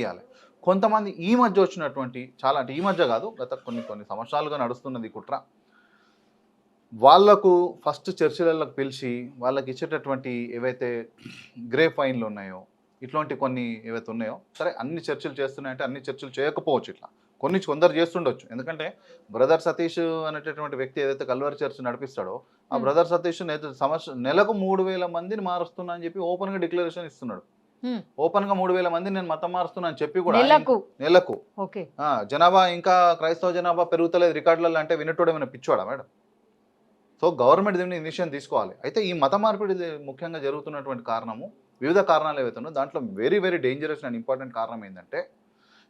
ఇవ్వాలి. కొంతమంది ఈ మధ్య వచ్చినటువంటి చాలా, అంటే ఈ మధ్య కాదు, గత కొన్ని సంవత్సరాలుగా నడుస్తున్నది కుట్ర, వాళ్లకు ఫస్ట్ చర్చిలకు పిలిచి వాళ్ళకి ఇచ్చేటటువంటి ఏవైతే గ్రేప్ వైన్లు ఉన్నాయో, ఇట్లాంటి కొన్ని ఏవైతే ఉన్నాయో, సరే అన్ని చర్చలు చేస్తున్నాయంటే అన్ని చర్చలు చేయకపోవచ్చు, ఇట్లా కొందరు చేస్తుండొచ్చు. ఎందుకంటే బ్రదర్ సతీష్ అనేటటువంటి వ్యక్తి ఏదైతే కల్వరి చర్చ్ నడిపిస్తాడో, ఆ బ్రదర్ సతీష్ నెలకు 3000 మందిని మారుస్తున్నా అని చెప్పి ఓపెన్గా డిక్లరేషన్ ఇస్తున్నాడు. ఓపెన్గా 3000 మందిని నేను మతం మారుస్తున్నా అని చెప్పి కూడా నెలకు జనాభా, ఇంకా క్రైస్తవ జనాభా పెరుగుతలేదు రికార్డులలో అంటే వినటోడు ఏమైనా పిచ్చోడా మేడం? సో గవర్నమెంట్ దీన్ని ఇనిషియేషన్ తీసుకోవాలి. అయితే ఈ మత మార్పిడి ముఖ్యంగా జరుగుతున్నటువంటి కారణము, వివిధ కారణాలు ఏవైతే ఉన్నాయో దాంట్లో very very dangerous and important కారణం ఏంటంటే,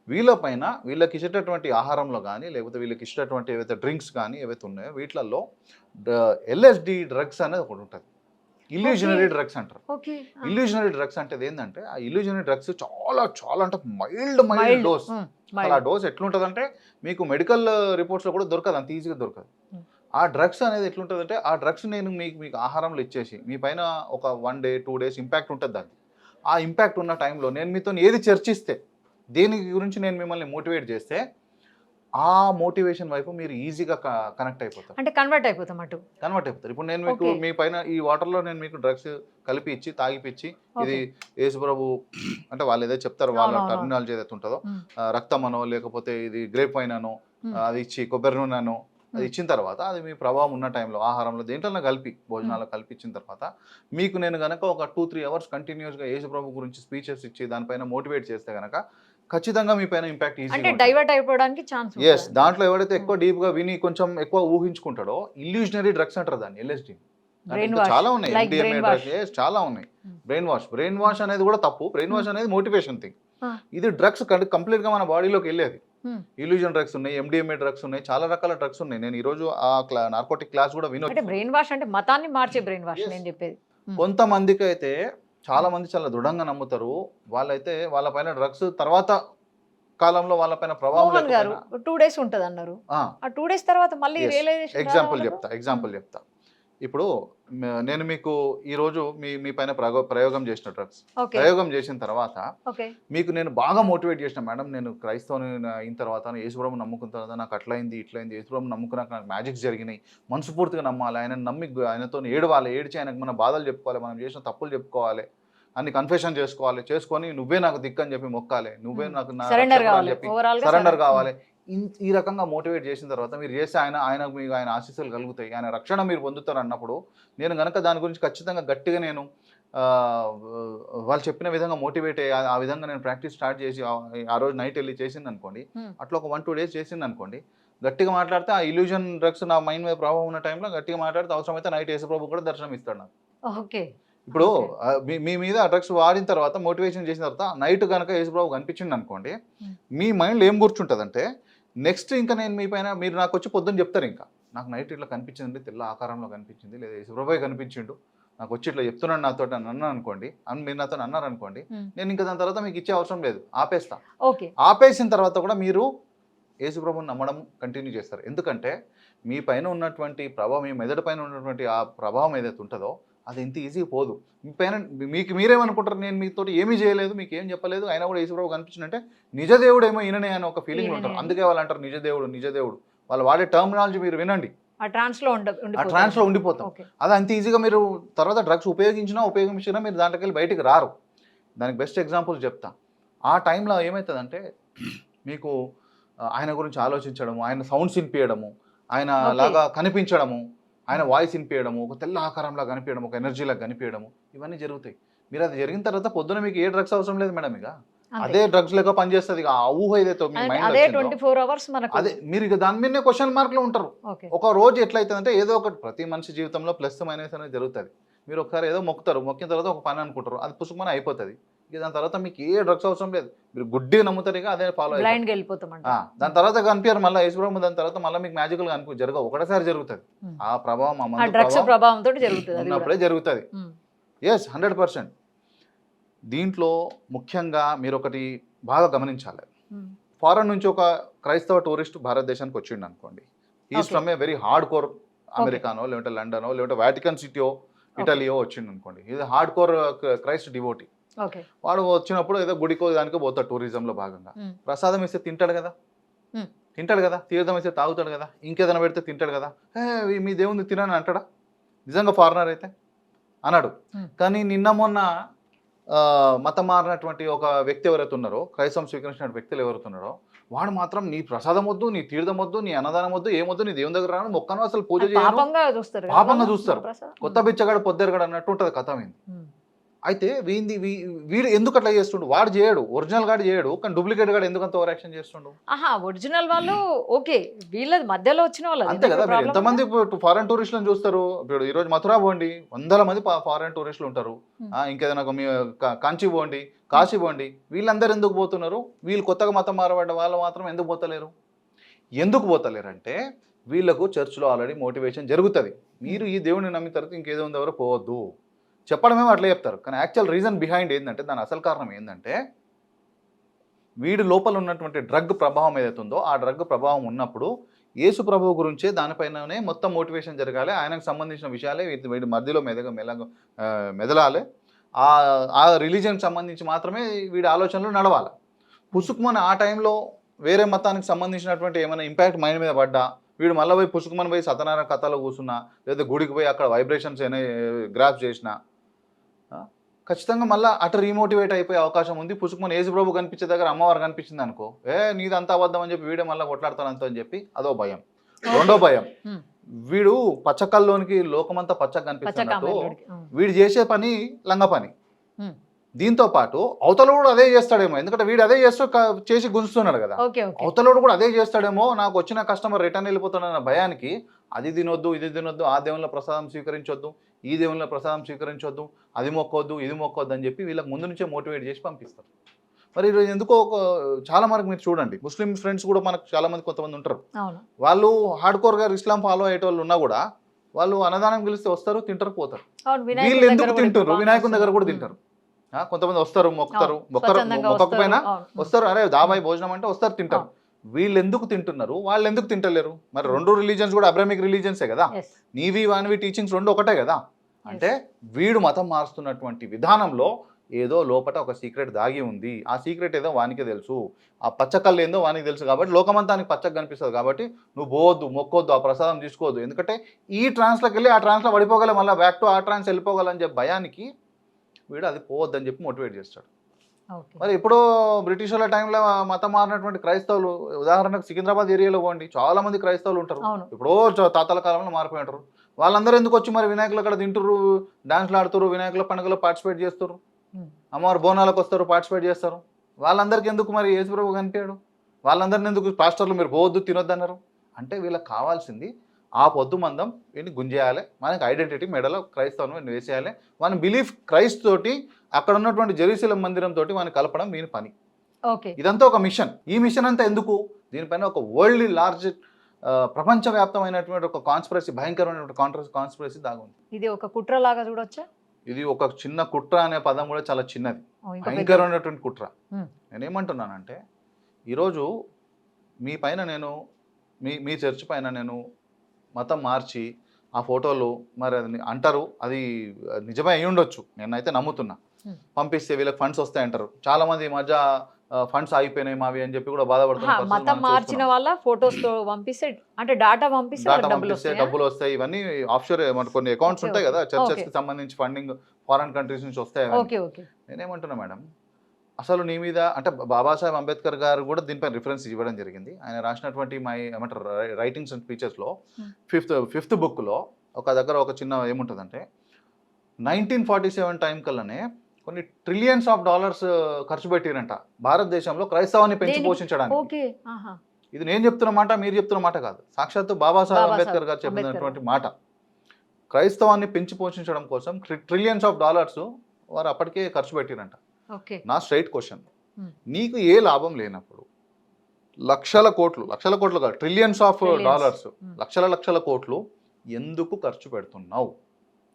వీళ్ళకి ఇచ్చేటటువంటి ఆహారంలో కానీ లేకపోతే వీళ్ళకి ఇచ్చేటటువంటి ఏవైతే డ్రింక్స్ కానీ ఏవైతే ఉన్నాయో వీటిల్లో LSD డ్రగ్స్ అనేది ఒకటి ఉంటుంది. ఇల్యూజనరీ డ్రగ్స్ అంటారు. ఇల్యూజనరీ డ్రగ్స్ అంటే ఏంటంటే, ఆ ఇల్యూజనరీ డ్రగ్స్ చాలా చాలా అంటే మైల్డ్ డోస్. అసలు ఆ డోస్ ఎట్లుంటుందంటే మీకు మెడికల్ రిపోర్ట్స్లో కూడా దొరకదు, అంత ఈజీగా దొరకదు. ఆ డ్రగ్స్ అనేది ఎట్లుంటుందంటే, ఆ డ్రగ్స్ నేను మీకు ఆహారంలో ఇచ్చేసి మీ పైన ఒక 1 day 2 days ఇంపాక్ట్ ఉంటుంది. దాన్ని ఆ ఇంపాక్ట్ ఉన్న టైంలో నేను మీతో ఏది చర్చిస్తే, దేని గురించి నేను మిమ్మల్ని మోటివేట్ చేస్తే, ఆ మోటివేషన్ వైపు మీరు ఈజీగా కనెక్ట్ అయిపోతారు, అంటే కన్వర్ట్ అయిపోతారు. ఇప్పుడు నేను మీకు మీ పైన ఈ వాటర్లో నేను మీకు డ్రగ్స్ కలిపి ఇచ్చి తాగిపిచ్చి, ఇది యేసుప్రభు అంటే వాళ్ళు ఏదైతే చెప్తారో వాళ్ళ టర్మినాలజీ ఏదైతే ఉంటుందో, రక్తమనో లేకపోతే ఇది గ్రేప్ వైన్ అనో అది ఇచ్చి, కొబ్బరి నూనె అనో అది ఇచ్చిన తర్వాత, అది మీ ప్రభావం ఉన్న టైంలో ఆహారంలో దేంట్లో కలిపి భోజనాల్లో కలిపి ఇచ్చిన తర్వాత, మీకు నేను కనుక ఒక 2-3 hours కంటిన్యూస్గా యేసుప్రభు గురించి స్పీచెస్ ఇచ్చి దానిపైన మోటివేట్ చేస్తే కనుక ఖచ్చితంగా మీ పైన ఇంపాక్ట్ ఈజీ, డైవర్ట్ అయిపోవడానికి ఛాన్స్. ఎస్, దాంట్లో ఎవరైతే ఎక్కువ డీప్గా విని కొంచెం ఎక్కువ ఊహించుకుంటాడో, ఇల్యూజనరీ డ్రగ్స్ అంటారు దాన్ని, LSD. చాలా ఉన్నాయి, MDMA డ్రగ్స్ చాలా ఉన్నాయి. బ్రెయిన్ వాష్ అనేది కూడా తప్పు. బ్రెయిన్ వాష్ అనేది మోటివేషన్ థింగ్. ఇది డ్రగ్స్ కంప్లీట్ గా మన బాడీలోకి వెళ్ళేది. ఇల్యూజన్ డ్రగ్స్ ఉన్నాయి, MDMA డ్రగ్స్ ఉన్నాయి, చాలా రకాల డ్రగ్స్ ఉన్నాయి. నేను ఈ రోజు ఆ నార్కోటిక్ క్లాస్ కూడా వినొచ్చు. బ్రెయిన్ వాష్ అంటే మతాన్ని మార్చే బ్రెయిన్ వాష్ నేను చెప్పేది. కొంతమందికి అయితే చాలా మంది చాలా దృఢంగా నమ్ముతారు, వాళ్ళైతే వాళ్ళ పైన డ్రగ్స్ తర్వాత కాలంలో వాళ్ళ పైన ప్రభావం 2 days ఉంటుంది అన్నారు. ఆ 2 days తర్వాత మళ్ళీ రియలైజేషన్. ఎగ్జాంపుల్ చెప్తా. ఇప్పుడు నేను మీకు ఈ రోజు మీ పైన ప్రయోగం చేసిన డ్రగ్స్ ప్రయోగం చేసిన తర్వాత మీకు నేను బాగా మోటివేట్ చేసిన, మేడం నేను క్రైస్తవుని అయిన తర్వాత యేసుప్రభు నమ్ముకున్న తర్వాత నాకు అట్లయింది ఇట్లయింది, యేసుప్రభు నమ్ముకున్నాక నాకు మ్యాజిక్స్ జరిగినాయి, మనస్ఫూర్తిగా నమ్మాలి, ఆయన నమ్మి ఆయనతో ఏడ్చి ఆయనకు మన బాధలు చెప్పుకోవాలి, మనం చేసిన తప్పులు చెప్పుకోవాలి, అన్ని కన్ఫెషన్ చేసుకొని నువ్వే నాకు దిక్కని చెప్పి మొక్కాలి, నువ్వే నాకు సరెండర్ కావాలి. ఈ రకంగా మోటివేట్ చేసిన తర్వాత మీరు చేస్తే ఆయనకు మీకు ఆయన ఆశీస్సులు కలుగుతాయి, ఆయన రక్షణ మీరు పొందుతారు అన్నప్పుడు, నేను కనుక దాని గురించి ఖచ్చితంగా గట్టిగా నేను వాళ్ళు చెప్పిన విధంగా మోటివేట్ అయ్యి ఆ విధంగా నేను ప్రాక్టీస్ స్టార్ట్ చేసి ఆ రోజు నైట్ వెళ్ళి చేసింది అనుకోండి, అట్లా ఒక 1-2 days చేసింది అనుకోండి, గట్టిగా మాట్లాడితే ఆ ఇల్యూజన్ డ్రగ్స్ నా మైండ్ మీద ప్రభావం ఉన్న టైంలో గట్టిగా మాట్లాడితే అవసరమైతే నైట్ యేసుప్రభు కూడా దర్శనం ఇస్తాడు నాకు. ఇప్పుడు మీ మీద ఆ డ్రగ్స్ వాడిన తర్వాత మోటివేషన్ చేసిన తర్వాత నైట్ కనుక యేసుప్రభు కనిపించింది అనుకోండి, మీ మైండ్లో ఏం కూర్చుంటుందంటే, నెక్స్ట్ ఇంకా నేను మీ పైన మీరు నాకు వచ్చి పొద్దున్న చెప్తారు, ఇంకా నాకు నైట్ ఇట్లా కనిపించింది, తెల్ల ఆకారంలో కనిపించింది, లేదా యేసుప్రభు కనిపించిండు, నాకు వచ్చి ఇట్లా చెప్తున్నాడు నాతో అని అన్నాను అనుకోండి, మీరు నాతో అన్నారు అనుకోండి, నేను ఇంకా దాని తర్వాత మీకు ఇచ్చే అవసరం లేదు, ఆపేస్తా. ఆపేసిన తర్వాత కూడా మీరు యేసుప్రభుని నమ్మడం కంటిన్యూ చేస్తారు. ఎందుకంటే మీ పైన ఉన్నటువంటి ప్రభావం, మీ మెదడు పైన ఉన్నటువంటి ఆ ప్రభావం ఏదైతే ఉంటుందో అది ఇంత ఈజీ పోదు. మీ పైన మీరేమనుకుంటారు, నేను మీతో ఏమీ చేయలేదు, మీకు ఏం చెప్పలేదు, అయినా కూడా యేసుప్రభు కనిపించినట్టే నిజదేవుడు ఏమో ఈయననే అని ఒక ఫీలింగ్ ఉంటారు. అందుకే వాళ్ళు అంటారు నిజదేవుడు. వాళ్ళు వాడే టర్మినాలజీ మీరు వినండి, ఆ ట్రాన్స్లో ఉండిపోతాం. అది అంత ఈజీగా మీరు తర్వాత డ్రగ్స్ ఉపయోగించినా మీరు దాంట్లోకి వెళ్ళి బయటికి రారు. దానికి బెస్ట్ ఎగ్జాంపుల్ చెప్తా. ఆ టైంలో ఏమవుతుందంటే, మీకు ఆయన గురించి ఆలోచించడము, ఆయన సౌండ్స్ వినిపించడము, ఆయన లాగా కనిపించడము, ఆయన వాయిస్ వినిపించడము, ఒక తెల్ల ఆకారంలా కనిపించడం, ఒక ఎనర్జీలా కనిపించడము, ఇవన్నీ జరుగుతాయి. మీరు అది జరిగిన తర్వాత పొద్దున మీకు ఏ డ్రగ్స్ అవసరం లేదు మేడం. ఇక అదే డ్రగ్స్ లెక్క పనిచేస్తుంది. ఇక ఆ ఊహ ఏదైతే మీ మైండ్ అదే 24 అవర్స్ మనకు. అదే మీరు ఇక దాని మీదనే క్వశ్చన్ మార్క్లో ఉంటారు. ఒక రోజు ఎట్లయితుందంటే ఏదో ఒకటి ప్రతి మనిషి జీవితంలో ప్లస్ మైనస్ అనేది జరుగుతుంది. మీరు ఒకసారి ఏదో మొక్కుతారు, మొక్కిన తర్వాత ఒక పని అనుకుంటారు, అది పుసుకుమని అయిపోతుంది. ఇక దాని తర్వాత మీకు ఏ డ్రగ్స్ అవసరం లేదు, మీరు గుడ్డిగా నమ్ముతారు, ఇక అదే ఫాలో బ్లైండ్ గా వెళ్ళిపోతాం. దాని తర్వాత కనిపించారు మళ్ళీ యేసుప్రభు, దాని తర్వాత మళ్ళీ మీకు మ్యాజికల్ గా అనిపి జరగవు, ఒకటేసారి జరుగుతుంది. ఆ ప్రభావం ఆ మందు డ్రగ్స్ ప్రభావంతో జరుగుతుంది, ఉన్నప్పుడే జరుగుతుంది. ఎస్, 100%. దీంట్లో ముఖ్యంగా మీరు ఒకటి బాగా గమనించాలి. ఫారెన్ నుంచి ఒక క్రైస్తవ టూరిస్ట్ భారతదేశానికి వచ్చిండు అనుకోండి, is from a very hard core americano, లేదంటే లండనో, లేదంటే వాటికన్ సిటీయో, ఇటలీయో వచ్చిండు అనుకోండి, ఇది హార్డ్ కోర్ క్రైస్ట్ డివోటీ. వాడు వచ్చినప్పుడు ఏదో గుడికో దానికో పోతాడు టూరిజంలో భాగంగా. ప్రసాదం ఇస్తే తింటాడు కదా, తీర్థం ఇస్తే తాగుతాడు కదా, ఇంకేదైనా పెడితే తింటాడు కదా. మీ దేవుని తినని అంటాడా నిజంగా ఫారినర్ అయితే? అన్నాడు. కానీ నిన్న మొన్న మతం మారినటువంటి ఒక వ్యక్తి ఎవరైతే ఉన్నారో, క్రైస్తవం స్వీకరించిన వ్యక్తులు ఎవరైతే ఉన్నారో, వాడు మాత్రం నీ ప్రసాదం వద్దు, నీ తీర్థం వద్దు, నీ అన్నదానం వద్దు, ఏమొద్దు, నీ దేవుని దగ్గర రాను, మొక్కను, అసలు పూజ చేయను, పాపంగా చూస్తారు. కొత్త బిచ్చగాడు పొద్దెరగాడు అన్నట్టు ఉంటుంది కథ. అయితే వీడు ఎందుకు అట్లా చేస్తుండు? వాడు చేయడు, ఒరిజినల్ గాడు చేయడు, కానీ డూప్లికేట్ గాడు ఎందుకంత ఓవర్ యాక్షన్ చేస్తుండు? ఒరిజినల్ వాళ్ళు ఓకే, వీళ్ళ మధ్యలో వచ్చిన వాళ్ళు అంతే కదా. మీరు ఎంతమంది ఫారెన్ టూరిస్టులను చూస్తారు? ఇప్పుడు ఈ రోజు మథురా పోండి, వందల మంది ఫారెన్ టూరిస్టులు ఉంటారు. ఇంకేదైనా కాంచీ పోండి, కాశీ పోండి, వీళ్ళందరూ ఎందుకు పోతున్నారు? వీళ్ళు కొత్తగా మతం మారబడ్డ వాళ్ళు మాత్రం ఎందుకు పోతలేరు? అంటే వీళ్ళకు చర్చ్లో ఆల్రెడీ మోటివేషన్ జరుగుతుంది. మీరు ఈ దేవుడిని నమ్మిన తర్వాత ఇంకేదో ఉంది, ఎవరో పోవద్దు చెప్పడమేమో అట్లా చెప్తారు. కానీ యాక్చువల్ రీజన్ బిహైండ్ ఏంటంటే, దాని అసలు కారణం ఏంటంటే, వీడి లోపల ఉన్నటువంటి డ్రగ్ ప్రభావం ఏదైతే ఉందో, ఆ డ్రగ్ ప్రభావం ఉన్నప్పుడు యేసు ప్రభువు గురించే దానిపైననే మొత్తం మోటివేషన్ జరగాలి, ఆయనకు సంబంధించిన విషయాలే వీడి మధ్యలో మెదలాలి, ఆ రిలీజియన్కి సంబంధించి మాత్రమే వీడి ఆలోచనలు నడవాలి. పుసుకుమని ఆ టైంలో వేరే మతానికి సంబంధించినటువంటి ఏమైనా ఇంపాక్ట్ మైండ్ మీద పడ్డా, వీడు మళ్ళీ పోయి పుసుకుమని పోయి సత్యనారాయణ కథలో కూర్చున్నా, లేదా గుడికి పోయి అక్కడ వైబ్రేషన్స్ అయినా గ్రాప్ చేసినా, ఖచ్చితంగా మళ్ళీ అటు రీమోటివేట్ అయిపోయే అవకాశం ఉంది. పుసుకుమని యేసుప్రభు కనిపించే దగ్గర అమ్మవారు కనిపించింది అనుకో, నీదంతా అబద్ధం అని చెప్పి వీడే మళ్ళీ కొట్లాడతానంత అని చెప్పి అదో భయం. రెండో భయం, వీడు పచ్చకల్లోనికి లోకమంతా పచ్చగా కనిపిస్తున్నట్టు వీడు చేసే పని లంగ పని. దీంతో పాటు అవతలోడు కూడా అదే చేస్తాడేమో, ఎందుకంటే వీడు అదే చేసి గుంజుతున్నాడు కదా, అవతలోడు కూడా అదే చేస్తాడేమో, నాకు వచ్చిన కస్టమర్ రిటర్న్ వెళ్ళిపోతాడన్న భయానికి అది తినొద్దు, ఇది తినొద్దు, ఆ దేవుళ్ళ ప్రసాదం స్వీకరించొద్దు, ఈ దేవుళ్ళ ప్రసాదం స్వీకరించొద్దు, అది మొక్కొద్దు, ఇది మొక్కొద్దు అని చెప్పి వీళ్ళకి ముందు నుంచే మోటివేట్ చేసి పంపిస్తారు. మరి ఈరోజు ఎందుకో చాలా వరకు మీరు చూడండి, ముస్లిం ఫ్రెండ్స్ కూడా మనకు చాలా మంది కొంతమంది ఉంటారు, వాళ్ళు హార్డ్ కోర్ గా ఇస్లాం ఫాలో అయ్యే వాళ్ళు ఉన్నా కూడా వాళ్ళు అన్నదానం గెలిస్తే వస్తారు, తింటారు, పోతారు. వీళ్ళు ఎందుకు తింటారు? వినాయకుని దగ్గర కూడా తింటారు. కొంతమంది వస్తారు, మొక్కకపోయినా వస్తారు, అరే దాబాయి భోజనం అంటే వస్తారు, తింటారు. వీళ్ళు ఎందుకు తింటున్నారు? వాళ్ళు ఎందుకు తింటలేరు? మరి రెండు రిలీజియన్స్ కూడా అబ్రామిక్ రిలీజియన్సే కదా, నీవి వానివి టీచింగ్స్ రెండు ఒకటే కదా. అంటే వీడు మతం మారుస్తున్నటువంటి విధానంలో ఏదో లోపల ఒక సీక్రెట్ దాగి ఉంది. ఆ సీక్రెట్ ఏదో వానికే తెలుసు, ఆ పచ్చకళ్ళు ఏందో వానికి తెలుసు. కాబట్టి లోకమంతానికి పచ్చగా కనిపిస్తుంది. కాబట్టి నువ్వు పోవద్దు, మొక్కొద్దు, ఆ ప్రసాదం తీసుకోవద్దు. ఎందుకంటే ఈ ట్రాన్స్లోకి వెళ్ళి ఆ ట్రాన్స్లో పడిపోగల, మళ్ళీ బ్యాక్ టు ఆ ట్రాన్స్ వెళ్ళిపోగలని చెప్పి భయానికి వీడు అది పోవద్దని చెప్పి మోటివేట్ చేస్తాడు. మరి ఎప్పుడో బ్రిటిష్ వాళ్ళ టైంలో మతం మారినటువంటి క్రైస్తవులు, ఉదాహరణకు సికింద్రాబాద్ ఏరియాలో పోండి, చాలా మంది క్రైస్తవులు ఉంటారు. ఎప్పుడో తాతల కాలంలో మారిపోయి ఉంటారు. వాళ్ళందరూ ఎందుకు వచ్చి మరి వినాయకులు అక్కడ తింటారు, డాన్స్లు ఆడుతారు, వినాయకుల పండుగలో పార్టిసిపేట్ చేస్తారు, అమ్మవారు బోనాలకు వస్తారు, పార్టిసిపేట్ చేస్తారు. వాళ్ళందరికీ ఎందుకు మరి యేసుప్రభు కనిపించాడు? వాళ్ళందరినీ ఎందుకు పాస్టర్లు మీరు పోవద్దు, తినొద్దు అన్నారు? అంటే వీళ్ళకి కావాల్సింది ఆ పొద్దు మందం వీడిని గుంజేయాలి, మనకి ఐడెంటిటీ మెడలో క్రైస్తవం వేసేయాలి, మన బిలీఫ్ క్రైస్ట్ తోటి అక్కడ ఉన్నటువంటి జెరూసలేం మందిరం తోటి మనం కలపడం వీని పని. ఇదంతా ఒక మిషన్. ఈ మిషన్ అంతా ఎందుకు? దీనిపైన ఒక వరల్డ్ లార్జ్ ప్రపంచవ్యాప్తమైనటువంటి ఒక కాన్స్పిరసీ, భయంకరమైనటువంటి కాన్స్పిరసీ దాగుంది. ఇది ఒక కుట్ర లాగా చూడొచ్చా? ఇది ఒక చిన్న కుట్ర అనే పదం కూడా చాలా చిన్నది, భయంకరమైనటువంటి కుట్ర. నేనేమంటున్నానంటే, ఈరోజు మీ పైన నేను మీ చర్చ్ పైన నేను మతం మార్చి ఆ ఫోటోలు మరి అది అంటారు, అది నిజమే అయి ఉండొచ్చు, నేనైతే నమ్ముతున్నా. పంపిస్తే వీళ్ళకి ఫండ్స్ వస్తాయంటారు. చాలా మంది ఈ మధ్య ఫండ్స్ ఆగిపోయినాయి మావి అని చెప్పి కూడా బాధపడుతున్నారు. మతం మార్చిన వాళ్ళ ఫోటోస్ పంపిస్తే, అంటే డాటా పంపిస్తే డబ్బులు వస్తాయి. ఇవన్నీ ఆఫ్షోర్ కొన్ని అకౌంట్స్ ఉంటాయి కదా, చర్చెస్ కి సంబంధించి ఫండింగ్ ఫారెన్ కంట్రీస్ నుంచి వస్తాయి. నేనేమంటున్నా మేడం, అసలు నీ మీద అంటే బాబాసాహెబ్ అంబేద్కర్ గారు కూడా దీనిపై రిఫరెన్స్ ఇవ్వడం జరిగింది. ఆయన రాసినటువంటి ఏమంటారు రైటింగ్స్ అండ్ స్పీచెస్లో ఫిఫ్త్ బుక్లో ఒక దగ్గర ఒక చిన్న ఏముంటుందంటే 1947 టైం కల్లానే కొన్ని ట్రిలియన్స్ ఆఫ్ డాలర్స్ ఖర్చు పెట్టిరంట భారతదేశంలో క్రైస్తవాన్ని పెంచి దేనికి? పోషించడానికి. ఓకే. ఆహా. ఇది నేను చెప్తున్న మాట, మీరు చెప్తున్న మాట కాదు, సాక్షాత్తు బాబాసాహెబ్ బాబాసాహెబ్ అంబేద్కర్ గారు అంబేద్కర్. చెప్పినటువంటి మాట. క్రైస్తవాన్ని పెంచి పోషించడం కోసం ట్రిలియన్స్ ఆఫ్ డాలర్స్ వారు అప్పటికే ఖర్చు పెట్టిరంట. ఓకే. నా స్ట్రైట్ క్వశ్చన్, Hmm. నీకు ఏ లాభం లేనప్పుడు లక్షల కోట్లు కాదు, trillions of Trillions. Dollars, Hmm. లక్షల కోట్లు ఎందుకు ఖర్చు పెడుతున్నావు?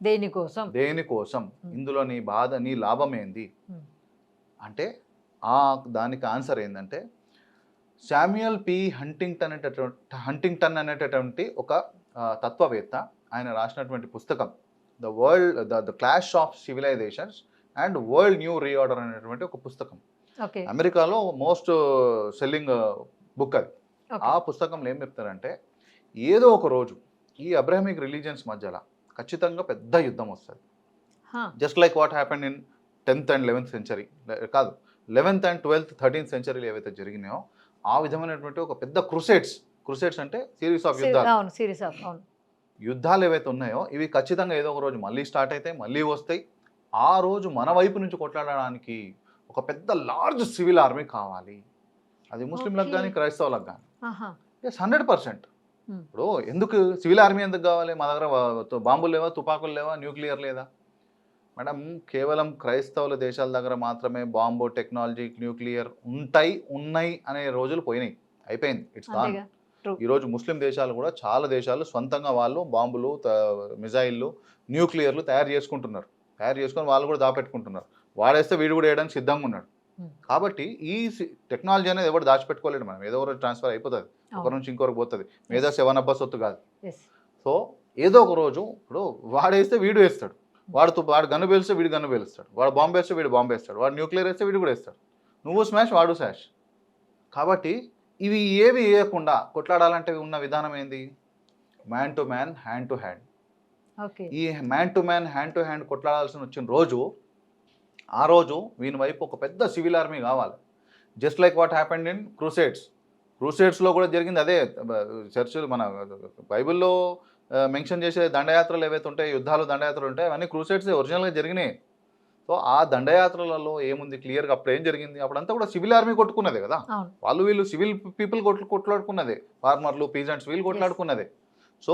దేనికోసం? దేనికోసం? Hmm. ఇందులో నీ బాధ, నీ లాభం ఏంది Hmm. అంటే దానికి ఆన్సర్ ఏంటంటే శామ్యుయల్ పి హంటింగ్టన్ అనేటటువంటి ఒక తత్వవేత్త, ఆయన రాసినటువంటి పుస్తకం the clash of civilisations and world new reorder అనేటువంటి ఒక పుస్తకం. ఓకే. అమెరికాలో మోస్ట్ సెల్లింగ్ బుక్ అది. ఓకే. ఆ పుస్తకంలో ఏం చెప్తారంటే ఏదో ఒక రోజు ఈ అబ్రహమిక్ రిలీజియన్స్ మధ్యలో ఖచ్చితంగా పెద్ద యుద్ధం వస్తుంది. హా. Just like what happened in 10th and 11th century, కాదు 11th and 12th 13th centuryలు ఏవైతే జరిగినాయో ఆ విధమైనటువంటి ఒక పెద్ద క్రుసేడ్స్ అంటే సిరీస్ ఆఫ్ యుద్ధాలు. అవును, సిరీస్ ఆఫ్. అవును. యుద్ధాలు ఏవైతే ఉన్నాయో ఇవి ఖచ్చితంగా ఏదో ఒక రోజు మళ్ళీ స్టార్ట్ అవుతాయి, మళ్ళీ వస్తాయి. ఆ రోజు మన వైపు నుంచి కొట్లాడడానికి ఒక పెద్ద లార్జ్ సివిల్ ఆర్మీ కావాలి. అది ముస్లింలకు కానీ Okay. క్రైస్తవులకు కానీ. ఆహా. ఎస్, 100%. Hmm. ఇప్పుడు ఎందుకు సివిల్ ఆర్మీ ఎందుకు కావాలి? మా దగ్గర బాంబులు లేవా, తుపాకులు లేవా, న్యూక్లియర్ లేదా? మేడం, కేవలం క్రైస్తవుల దేశాల దగ్గర మాత్రమే బాంబు టెక్నాలజీ, న్యూక్లియర్ ఉన్నాయి అనే రోజులు పోయినాయి, అయిపోయింది, ఇట్స్ గాన్. అంతేగా. True. ఈరోజు ముస్లిం దేశాలు కూడా చాలా దేశాలు సొంతంగా వాళ్ళు బాంబులు, మిజైళ్ళు, న్యూక్లియర్లు తయారు చేసుకొని వాళ్ళు కూడా దాపెట్టుకుంటున్నారు. వాడేస్తే వీడు కూడా వేయడానికి సిద్ధంగా ఉన్నాడు. Hmm. కాబట్టి ఈ టెక్నాలజీ అనేది ఎవరు దాచిపెట్టుకోలేడు. మనం ఏదో ఒక ట్రాన్స్ఫర్ అయిపోతుంది, ఒకరి నుంచి ఇంకొకరికి పోతుంది. మీద 7 అబ్బా సొత్తు కాదు. Yes. సో ఏదో ఒక రోజు ఇప్పుడు వాడేస్తే వీడు వేస్తాడు, వాడు గన్ను పేలిస్తే వీడు గన్ను పేలుస్తాడు, వాడు బాంబు వేస్తే వీడు బాంబు వేస్తాడు, వాడు న్యూక్లియర్ వేస్తే వీడు కూడా వేస్తాడు. నువ్వు స్మాష్, వాడు స్మాష్. కాబట్టి ఇవి ఏవి వేయకుండా కొట్లాడాలంటే ఉన్న విధానం ఏంది? Man to man, hand to hand. Okay. ఈ man to man, hand to hand కొట్లాడాల్సిన వచ్చిన రోజు, ఆ రోజు వీని వైపు ఒక పెద్ద సివిల్ ఆర్మీ కావాలి. Just like what happened in క్రూసేడ్స్లో కూడా జరిగింది అదే. చర్చిలు మన బైబిల్లో మెన్షన్ చేసే దండయాత్రలు ఏవైతే ఉంటాయి, యుద్ధాలు దండయాత్రలు ఉంటాయి, అవన్నీ క్రూసేడ్స్ ఒరిజినల్గా జరిగినాయి. సో ఆ దండయాత్రలలో ఏముంది క్లియర్గా, అప్పుడు ఏం జరిగింది? అప్పుడంతా కూడా సివిల్ ఆర్మీ కొట్టుకున్నదే కదా. అవును. వాళ్ళు వీళ్ళు సివిల్ పీపుల్ కొట్లాడుకున్నదే, ఫార్మర్లు, పీజెంట్స్ వీళ్ళు కొట్లాడుకున్నదే. సో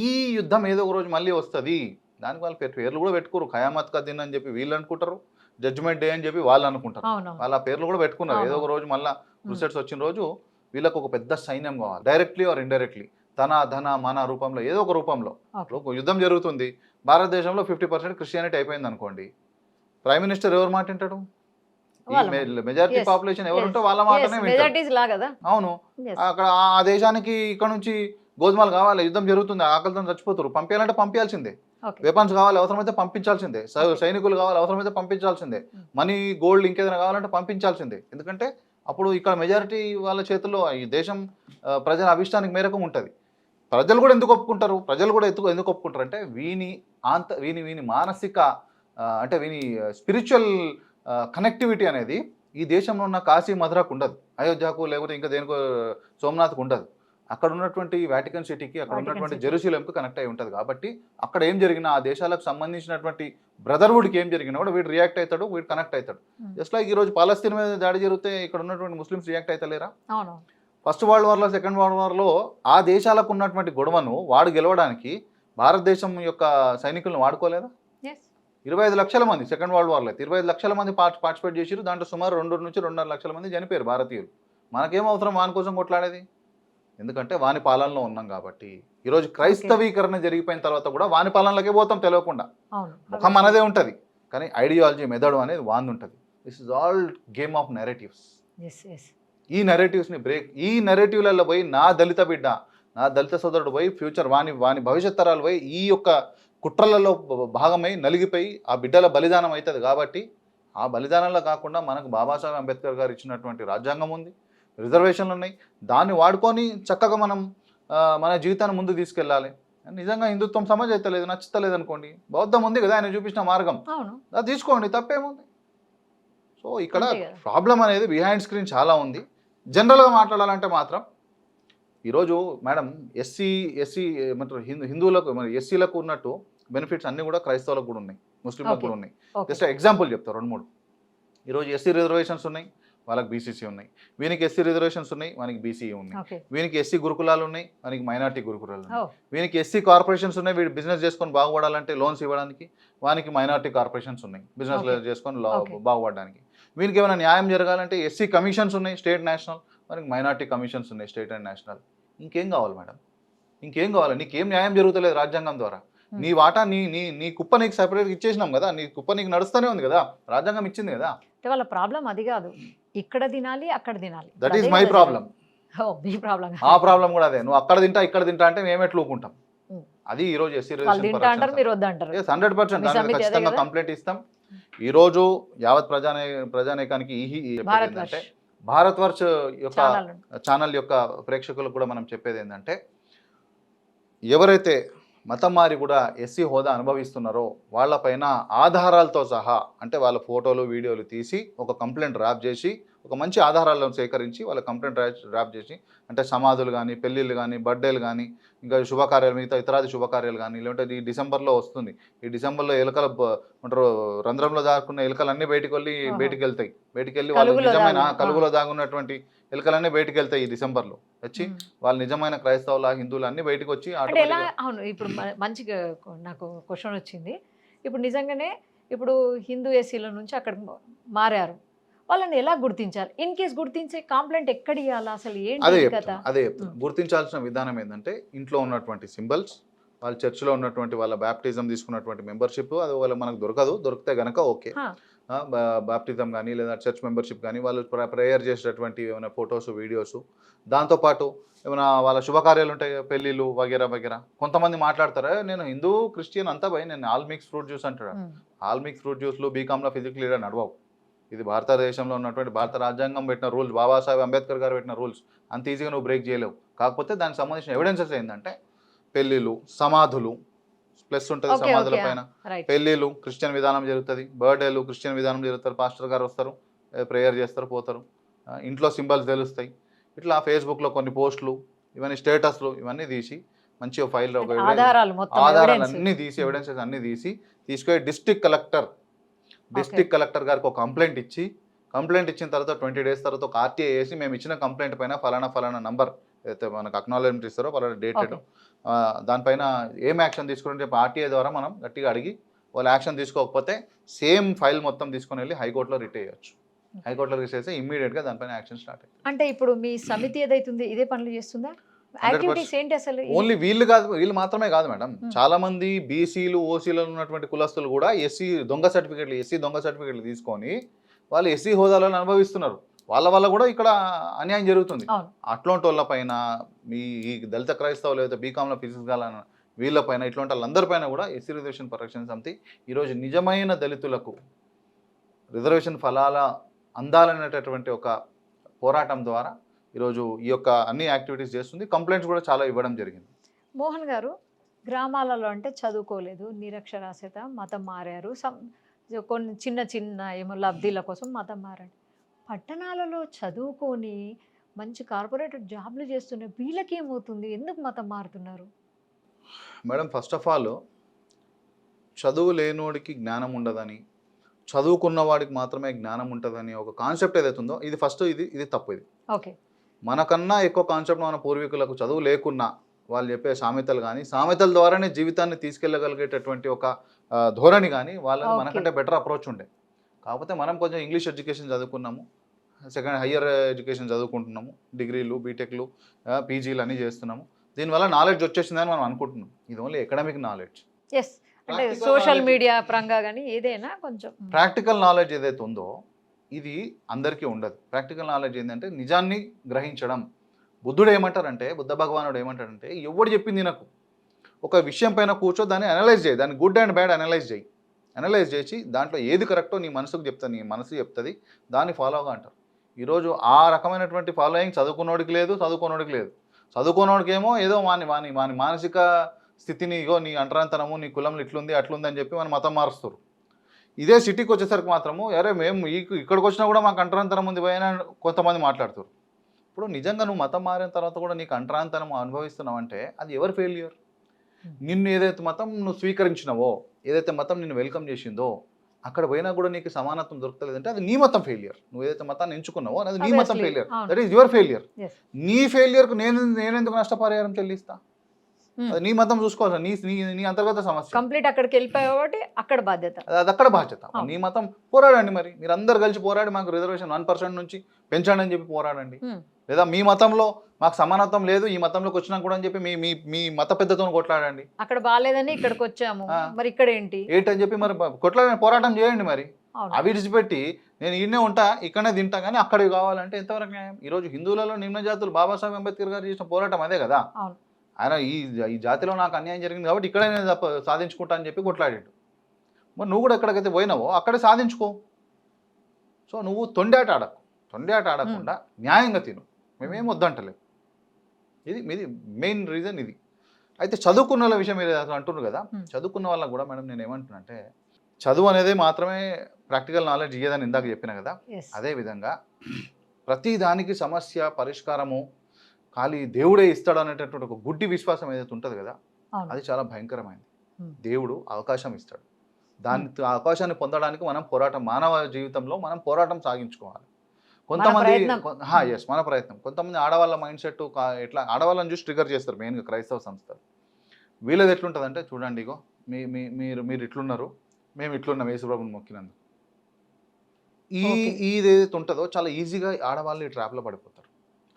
ఈ యుద్ధం ఏదో ఒక రోజు మళ్ళీ వస్తుంది. దానికి వాళ్ళు పేర్లు కూడా పెట్టుకోరు. ఖయామత్ కా దిన్ అని చెప్పి వీళ్ళు అనుకుంటారు, జడ్జ్మెంట్ డే అని చెప్పి వాళ్ళు అనుకుంటారు. అవును. వాళ్ళ పేర్లు కూడా పెట్టుకున్నారు. ఏదో ఒక రోజు మళ్ళీ క్రూసేడ్స్ వచ్చిన రోజు వీళ్ళకు ఒక పెద్ద సైన్యం కావాలి, డైరెక్ట్లీ ఆర్ ఇండైరెక్ట్లీ, ధన మన రూపంలో, ఏదో ఒక రూపంలో. Okay. ఒక యుద్ధం జరుగుతుంది, భారతదేశంలో 50% క్రిస్టియానిటీ అయిపోయింది అనుకోండి, ప్రైమ్ మినిస్టర్ ఎవరు మాట వింటాడు? Majority Yes. పాపులేషన్ ఎవరు ఉంటే వాళ్ళ మాటనే వింటాడు. మెజారిటీస్ లా కదా. అవును. Yes. అక్కడ ఆ దేశానికి ఇక్కడ నుంచి గోధుమలు కావాలి, యుద్ధం జరుగుతుంది, ఆకలితో చచ్చిపోతారు, పంపించాలంటే పంపించాల్సిందే. Okay. వెపన్స్ కావాలి, అవసరమైతే పంపించాల్సిందే. సైనికులు కావాలి, అవసరమైతే పంపించాల్సిందే. మనీ, గోల్డ్, ఇంకేదైనా కావాలంటే పంపించాల్సిందే. ఎందుకంటే అప్పుడు ఇక్కడ మెజారిటీ వాళ్ళ చేతుల్లో ఈ దేశం ప్రజల అభిష్టానికి మేరకు ఉంటుంది. ప్రజలు కూడా ఎందుకు ఒప్పుకుంటారు? ఎందుకు ఒప్పుకుంటారు అంటే వీని మానసిక అంటే వీని స్పిరిచువల్ కనెక్టివిటీ అనేది ఈ దేశంలో ఉన్న కాశీ, మధురకు ఉండదు, అయోధ్యకు లేకపోతే ఇంకా దేనికో సోమనాథ్కు ఉండదు. అక్కడ ఉన్నటువంటి వాటికన్ సిటీకి, అక్కడ ఉన్నటువంటి జెరూసలేంకు కనెక్ట్ అయి ఉంటుంది. కాబట్టి అక్కడ ఏం జరిగినా, ఆ దేశాలకు సంబంధించినటువంటి బ్రదర్హుడ్కి ఏం జరిగినా కూడా వీడు రియాక్ట్ అవుతాడు, వీడు కనెక్ట్ అవుతాడు. జస్ట్ లైక్ ఈరోజు పాలస్తీన్ మీద దాడి జరిగితే ఇక్కడ ఉన్నటువంటి ముస్లిమ్స్ రియాక్ట్ అవుతలేరా? అవును. ఫస్ట్ వరల్డ్ వార్లో, సెకండ్ వరల్డ్ వార్లో ఆ దేశాలకు ఉన్నటువంటి గొడవను వాడు గెలవడానికి భారతదేశం యొక్క సైనికులను వాడుకోలేదా? Yes. 25 లక్షల మంది సెకండ్ వరల్డ్ వార్లో అయితే 25 లక్షల మంది పార్టిసిపేట్ చేశారు. దాంట్లో సుమారు 2 నుంచి 2.5 లక్షల మంది చనిపోయారు భారతీయులు. మనకేం అవసరం వాని కోసం కొట్లాడేది? ఎందుకంటే వాని పాలనలో ఉన్నాం కాబట్టి. ఈరోజు క్రైస్తవీకరణ జరిగిపోయిన తర్వాత కూడా వాని పాలనలోకే పోతాం తెలియకుండా. అవును. ముఖం మనదే ఉంటుంది, కానీ ఐడియాలజీ, మెథడ్ అనేది వాంది ఉంటుంది. This is all game of narratives. Yes, yes. ఈ నెరేటివ్స్ని ఈ నెరేటివ్లలో పోయి నా దళిత బిడ్డ, నా దళిత సోదరుడు పోయి ఫ్యూచర్ వాని భవిష్యత్ తరాలు పోయి ఈ యొక్క కుట్రలలో భాగమై నలిగిపోయి ఆ బిడ్డల బలిదానం అవుతుంది. కాబట్టి ఆ బలిదానంలో కాకుండా మనకు బాబాసాహెబ్ అంబేద్కర్ గారు ఇచ్చినటువంటి రాజ్యాంగం ఉంది, రిజర్వేషన్లు ఉన్నాయి. దాన్ని వాడుకొని చక్కగా మనం మన జీవితాన్ని ముందు తీసుకెళ్ళాలి. నిజంగా హిందుత్వం సమాజ్ అయితే లేదు, నచ్చుతలేదు అనుకోండి, బౌద్ధం ఉంది కదా, ఆయన చూపించిన మార్గం, అది తీసుకోండి, తప్పేముంది. సో ఇక్కడ ప్రాబ్లం అనేది బిహైండ్ స్క్రీన్ చాలా ఉంది. జనరల్గా మాట్లాడాలంటే మాత్రం ఈరోజు మేడం ఎస్సీ ఏమంటారు హిందువులకు మరి ఎస్సీలకు ఉన్నట్టు బెనిఫిట్స్ అన్నీ కూడా క్రైస్తవులకు కూడా ఉన్నాయి, ముస్లింలకు ఓకే కూడా ఉన్నాయి. ఓకే జస్ట్ ఎగ్జాంపుల్ చెప్తారు 2-3. ఈరోజు ఎస్సీ రిజర్వేషన్స్ ఉన్నాయి, వాళ్ళకి బీసీసీ ఉన్నాయి. వీనికి ఎస్సీ రిజర్వేషన్స్ ఉన్నాయి, వానికి బీసీఈ ఉన్నాయి. ఓకే వీనికి ఎస్సీ గురుకులాలు ఉన్నాయి, వానికి మైనార్టీ గురుకులాలు ఉన్నాయి. ఓ వీనికి ఎస్సీ కార్పొరేషన్స్ ఉన్నాయి, వీడు బిజినెస్ చేసుకొని బాగుపడాలంటే లోన్స్ ఇవ్వడానికి. వానికి మైనార్టీ కార్పొరేషన్స్ ఉన్నాయి, బిజినెస్ Okay. చేసుకొని Okay. బాగుపడడానికి. వీనికి ఏమైనా న్యాయం జరగాలంటే ఎస్సీ కమిషన్స్ ఉన్నాయి, స్టేట్ నేషనల్. వానికి మైనార్టీ కమిషన్స్ ఉన్నాయి, స్టేట్ అండ్ నేషనల్. ఇంకేం కావాలి మేడం? ఇంకేం కావాలి? నీకేం న్యాయం జరుగుతలేదు రాజ్యాంగం ద్వారా? నీ వాటా నీ నీ నీ కుప్ప నీకు సపరేట్గా ఇచ్చేసినాం కదా, నీ కుప్ప నీకు నడుస్తూనే ఉంది కదా, రాజ్యాంగం ఇచ్చింది కదా. అంటే వాళ్ళ ప్రాబ్లం అది కాదు, ఇక్కడ తినాలి అక్కడ తినాలి. That is my problem. ఓ మీ ప్రాబ్లం ఆ ప్రాబ్లం కూడా అదే. నువ్వు అక్కడ తింటా ఇక్కడ తింటా అంటే మేము ఎట్లా ఊకుంటాం? Hmm. అది ఈ రోజు ఎస్సీ వాళ్ళు తింటా అంటారు, మీరు వద్దంటారు. 100% మీ దాని మీద సమితి అదే ఖచ్చితంగా కదా? కంప్లైంట్ ఇస్తాం. ఈ రోజు యావత్ ప్రజానేకానికి భారత్ ఏంటంటే, వర్ష్ భారత్ వర్ష్ యొక్క ఛానల్ ఛానల్ యొక్క ప్రేక్షకులకు కూడా మనం చెప్పేది ఏంటంటే, ఎవరైతే మతం మారి కూడా ఎస్సీ హోదా అనుభవిస్తున్నారో వాళ్ళపైన ఆధారాలతో సహా, అంటే వాళ్ళ ఫోటోలు వీడియోలు తీసి ఒక కంప్లైంట్ డ్రాప్ చేసి, ఒక మంచి ఆధారాలను సేకరించి వాళ్ళ కంప్లైంట్ డ్రాప్ చేసి, అంటే సమాధులు కానీ, పెళ్ళిళ్ళు కానీ, బర్త్డేలు కానీ, ఇంకా శుభకార్యాలు, మిగతా ఇతరాది శుభకార్యాలు కానీ, లేదంటే ఈ డిసెంబర్లో వస్తుంది, ఈ డిసెంబర్లో ఎలుకల అంటారు రంధ్రంలో దాక్కున్న ఎలుకలన్నీ బయటికి వెళ్తాయి. బయటికి వెళ్ళి వాళ్ళు కలుగులో నిజమైన దాగున్న, కలుగులో దాగున్నటువంటి ఎలుకలన్నీ బయటికి వెళ్తాయి ఈ డిసెంబర్లో వచ్చి. వాళ్ళు నిజమైన క్రైస్తవుల హిందువులు అన్ని బయటకు వచ్చి అంటే ఎలా? అవును, ఇప్పుడు మంచిగా నాకు క్వశ్చన్ వచ్చింది. ఇప్పుడు నిజంగానే ఇప్పుడు హిందూ ఎస్సీల నుంచి అక్కడ మారారు, వాళ్ళని ఎలా గుర్తించాలి? ఇన్ కేస్ గుర్తించే కంప్లైంట్ ఎక్కడ ఇవ్వాలా? అసలు అదే ఏంటి కథ? చెప్తాను. గుర్తించాల్సిన విధానం ఏంటంటే, ఇంట్లో ఉన్నటువంటి సింబల్స్, వాళ్ళ చర్చిలో ఉన్నటువంటి వాళ్ళ బ్యాప్టిజం తీసుకున్నటువంటి మెంబర్షిప్, అది వాళ్ళ మనకు దొరికితే గనక ఓకే. బాప్టిజం కానీ లేదా చర్చ్ మెంబర్షిప్ కానీ, వాళ్ళు ప్రేయర్ చేసేటటువంటి ఏమైనా ఫొటోస్ వీడియోస్, దాంతోపాటు ఏమైనా వాళ్ళ శుభకార్యాలు ఉంటాయి, పెళ్ళిళ్ళు వగేరా వగేరా. కొంతమంది మాట్లాడతారా, నేను హిందూ క్రిస్టియన్ అంతా పోయి నేను ఆల్ మిక్స్ ఫ్రూట్ జ్యూస్ అంటాడు. ఆల్ మిక్స్ ఫ్రూట్ జ్యూస్లు బీకామ్లో ఫిజికల్ లీడర్ నడవవు. ఇది భారతదేశంలో ఉన్నటువంటి భారత రాజ్యాంగం పెట్టిన రూల్స్, బాబాసాహెబ్ అంబేద్కర్ గారు పెట్టిన రూల్స్. అంత ఈజీగా నువ్వు బ్రేక్ చేయలేవు. కాకపోతే దానికి సంబంధించిన ఎవిడెన్సెస్ ఏంటంటే, పెళ్ళిళ్ళు, సమాధులు ప్లస్ ఉంటుంది సమాధుల పైన, పెళ్ళిళ్ళు క్రిస్టియన్ విధానం జరుగుతుంది, బర్త్డేలు క్రిస్టియన్ విధానం జరుగుతారు, పాస్టర్ గారు వస్తారు, ప్రేయర్ చేస్తారు, పోతారు, ఇంట్లో సింబల్స్ తెలుస్తాయి. ఇట్లా ఫేస్బుక్లో కొన్ని పోస్టులు, ఇవన్నీ స్టేటస్లు, ఇవన్నీ తీసి మంచిగా ఫైల్ ఆధారాలన్నీ తీసి ఎవిడెన్సెస్ అన్నీ తీసుకొని డిస్ట్రిక్ట్ కలెక్టర్ గారికి ఒక కంప్లైంట్ ఇచ్చిన తర్వాత 20 days తర్వాత ఒక ఆర్టీఐ వేసి, మేము ఇచ్చిన కంప్లైంట్ పైన ఫలానా నంబర్ అయితే మనకు అక్నాలెడ్జ్మెంట్ ఇస్తారో ఫలానా డేటెడ్, దానిపైన ఏం యాక్షన్ తీసుకుని చెప్పి ఆర్టీఐ ద్వారా మనం గట్టిగా అడిగి, వాళ్ళు యాక్షన్ తీసుకోకపోతే సేమ్ ఫైల్ మొత్తం తీసుకొని వెళ్ళి హైకోర్టులో రిట్ చేయొచ్చు. హైకోర్టులో రిట్ చేస్తే ఇమ్మీడియట్గా దానిపైన యాక్షన్ స్టార్ట్ అవుతుంది. అంటే ఇప్పుడు మీ సమితి ఏదైతుంది ఇదే పనులు చేస్తుందా? యాక్టివిటీస్ ఏంటి అసలు? ఓన్లీ వీళ్ళు మాత్రమే కాదు మేడం, చాలా మంది బీసీలు ఓసీలు ఉన్నటువంటి కులస్తులు కూడా ఎస్సీ దొంగ సర్టిఫికెట్లు తీసుకొని వాళ్ళు ఎస్సీ హోదాలను అనుభవిస్తున్నారు. వాళ్ళ వల్ల కూడా ఇక్కడ అన్యాయం జరుగుతుంది. అట్లాంటి వాళ్ళ పైన, ఈ దళిత క్రైస్తవులు అయితే బీకామ్లో ఫిజిక్స్ గాలని వీళ్ళపైన, ఇట్లాంటి వాళ్ళందరిపైన కూడా ఎస్సీ రిజర్వేషన్ పరిరక్షణ సమితి ఈరోజు నిజమైన దళితులకు రిజర్వేషన్ ఫలాల అందాలనేటటువంటి ఒక పోరాటం ద్వారా ఈరోజు ఈ యొక్క అన్ని యాక్టివిటీస్ చేస్తుంది. కంప్లైంట్స్ కూడా చాలా ఇవ్వడం జరిగింది. మోహన్ గారు, గ్రామాలలో అంటే చదువుకోలేదు, నిరక్షరాస్యత, మతం మారారు, కొన్ని చిన్న ఏమో లబ్ధిల కోసం మతం మారాడు. పట్టణాలలో చదువుకొని మంచి కార్పొరేటర్ జాబ్లు చేస్తున్న వీళ్ళకి ఏమవుతుంది? ఎందుకు మతం మారుతున్నారు? మేడం, ఫస్ట్ ఆఫ్ ఆల్ చదువు లేనోడికి జ్ఞానం ఉండదని, చదువుకున్న వాడికి మాత్రమే జ్ఞానం ఉంటుందని ఒక కాన్సెప్ట్ ఏదైతే ఉందో, ఇది ఫస్ట్ ఇది తప్పు. ఇది ఓకే, మనకన్నా ఎక్కువ కాన్సెప్ట్ మన పూర్వీకులకు చదువు లేకున్నా వాళ్ళు చెప్పే సామెతలు కానీ, సామెతల ద్వారానే జీవితాన్ని తీసుకెళ్ళగలిగేటటువంటి ఒక ధోరణి కానీ వాళ్ళని మనకంటే బెటర్ అప్రోచ్ ఉండే. కాకపోతే మనం కొంచెం ఇంగ్లీష్ ఎడ్యుకేషన్ చదువుకున్నాము, హయ్యర్ ఎడ్యుకేషన్ చదువుకుంటున్నాము, డిగ్రీలు, బీటెక్లు, పీజీలు అన్నీ చేస్తున్నాము. దీనివల్ల నాలెడ్జ్ వచ్చేసిందని మనం అనుకుంటున్నాం. ఇది ఓన్లీ ఎకడమిక్ నాలెడ్జ్. అంటే సోషల్ మీడియా పరంగా కానీ ఏదైనా కొంచెం ప్రాక్టికల్ నాలెడ్జ్ ఏదైతే ఉందో ఇది అందరికీ ఉండదు. ప్రాక్టికల్ నాలెడ్జ్ ఏంటంటే నిజాన్ని గ్రహించడం. బుద్ధుడు ఏమంటారంటే, బుద్ధ భగవానుడు ఏమంటాడంటే, ఎవడు చెప్పింది నాకు ఒక విషయం పైన కూర్చో, దాన్ని అనలైజ్ చేయి, దాన్ని గుడ్ అండ్ బ్యాడ్ అనలైజ్ చేసి దాంట్లో ఏది కరెక్టో నీ మనసుకు చెప్తుంది, నీ మనసు చెప్తుంది, దాన్ని ఫాలోగా అంటారు. ఈరోజు ఆ రకమైనటువంటి ఫాలోయింగ్ చదువుకున్నోడికి లేదు. చదువుకున్నోడికేమో ఏదో వాని మానసిక స్థితిని, ఇగో నీ అంటరాంతనము, నీ కులంలో ఇట్లుంది అట్లుంది అని చెప్పి మన మతం మారుస్తారు. ఇదే సిటీకి వచ్చేసరికి మాత్రము, అరే మేము ఇక్కడికి వచ్చినా కూడా మాకు అంటరాంతరం ఉంది పోయినా కొంతమంది మాట్లాడుతారు. ఇప్పుడు నిజంగా నువ్వు మతం మారిన తర్వాత కూడా నీకు అంటరాంతనం అనుభవిస్తున్నావు అంటే అది ఎవరి ఫెయిల్యూర్? నిన్ను ఏదైతే మతం నువ్వు స్వీకరించినవో, ఏదైతే మతం నిన్ను వెల్కమ్ చేసిందో, అక్కడ పోయినా కూడా నీకు సమానత్వం దొరకలేదంటే అది నీ మతం ఫెయిలియర్. నువ్వు ఏదైతే మతాన్ని ఎంచుకున్నావో అది నీ మతం failure. That is your failure. నీ ఫెయిలియర్కు నేనెందుకు నష్టపరిహారం చెల్లిస్తా? అది నీ మతం చూసుకోవాలి. నీ నీ నీ అంతర్గత సమస్య. కంప్లీట్ అక్కడికి వెళ్ళిపోయావు కాబట్టి అక్కడ బాధ్యత. అది అక్కడ బాధ్యత. నీ మతం పోరాడండి. మరి మీరు అందరు కలిసి పోరాడి మాకు రిజర్వేషన్ 1% నుంచి పెంచండి అని చెప్పి పోరాడండి. లేదా మీ మతంలో మాకు సమానత్వం లేదు, ఈ మతంలోకి వచ్చినా కూడా అని చెప్పి మీ మీ మీ మత పెద్దతో కొట్లాడండి. అక్కడ బాగాలేదని ఇక్కడికి వచ్చాము, మరి ఇక్కడ ఏంటని చెప్పి మరి కొట్లాడని పోరాటం చేయండి. మరి అవి విడిచిపెట్టి నేను ఈయనే ఉంటా, ఇక్కడనే తింటా కానీ అక్కడికి కావాలంటే ఎంతవరకు న్యాయం? ఈరోజు హిందువులలో నిమ్న జాతులు బాబాసాహెబ్ అంబేద్కర్ గారు చేసిన పోరాటం అదే కదా. ఆయన ఈ జాతిలో నాకు అన్యాయం జరిగింది కాబట్టి ఇక్కడే నేను సాధించుకుంటా అని చెప్పి కొట్లాడాడు. మరి నువ్వు కూడా ఎక్కడికైతే పోయినావో అక్కడే సాధించుకో. సో నువ్వు తొండాట ఆడకుండా న్యాయంగా తిను. మేమేం వద్దంటలేము. ఇది మెయిన్ రీజన్ ఇది. అయితే చదువుకున్న వాళ్ళ విషయం మీరు అంటున్నారు కదా, చదువుకున్న వాళ్ళకి కూడా మేడం నేను ఏమంటున్నా అంటే, చదువు అనేది మాత్రమే ప్రాక్టికల్ నాలెడ్జ్ ఇయ్యదని ఇందాక చెప్పిన కదా, అదేవిధంగా ప్రతి దానికి సమస్య పరిష్కారము ఖాళీ దేవుడే ఇస్తాడు అనేటటువంటి ఒక గుడ్డి విశ్వాసం ఏదైతే ఉంటుంది కదా, అది చాలా భయంకరమైనది. దేవుడు అవకాశం ఇస్తాడు. దాని అవకాశాన్ని పొందడానికి మనం పోరాటం, మానవ జీవితంలో మనం పోరాటం సాగించుకోవాలి. కొంతమంది మన ప్రయత్నం. కొంతమంది ఆడవాళ్ళ మైండ్ సెట్ ఎట్లా ఆడవాళ్ళని చూసి ట్రిగర్ చేస్తారు మెయిన్గా క్రైస్తవ సంస్థలు. వీళ్ళది ఎట్లుంటుందంటే, చూడండి ఇగో మీరు ఇట్లున్నారు, మేము ఇట్లున్నాం యేసుప్రభుని మొక్కినందుకు. ఇది ఏదైతే ఉంటుందో చాలా ఈజీగా ఆడవాళ్ళు ఈ ట్రాప్లో పడిపోతారు.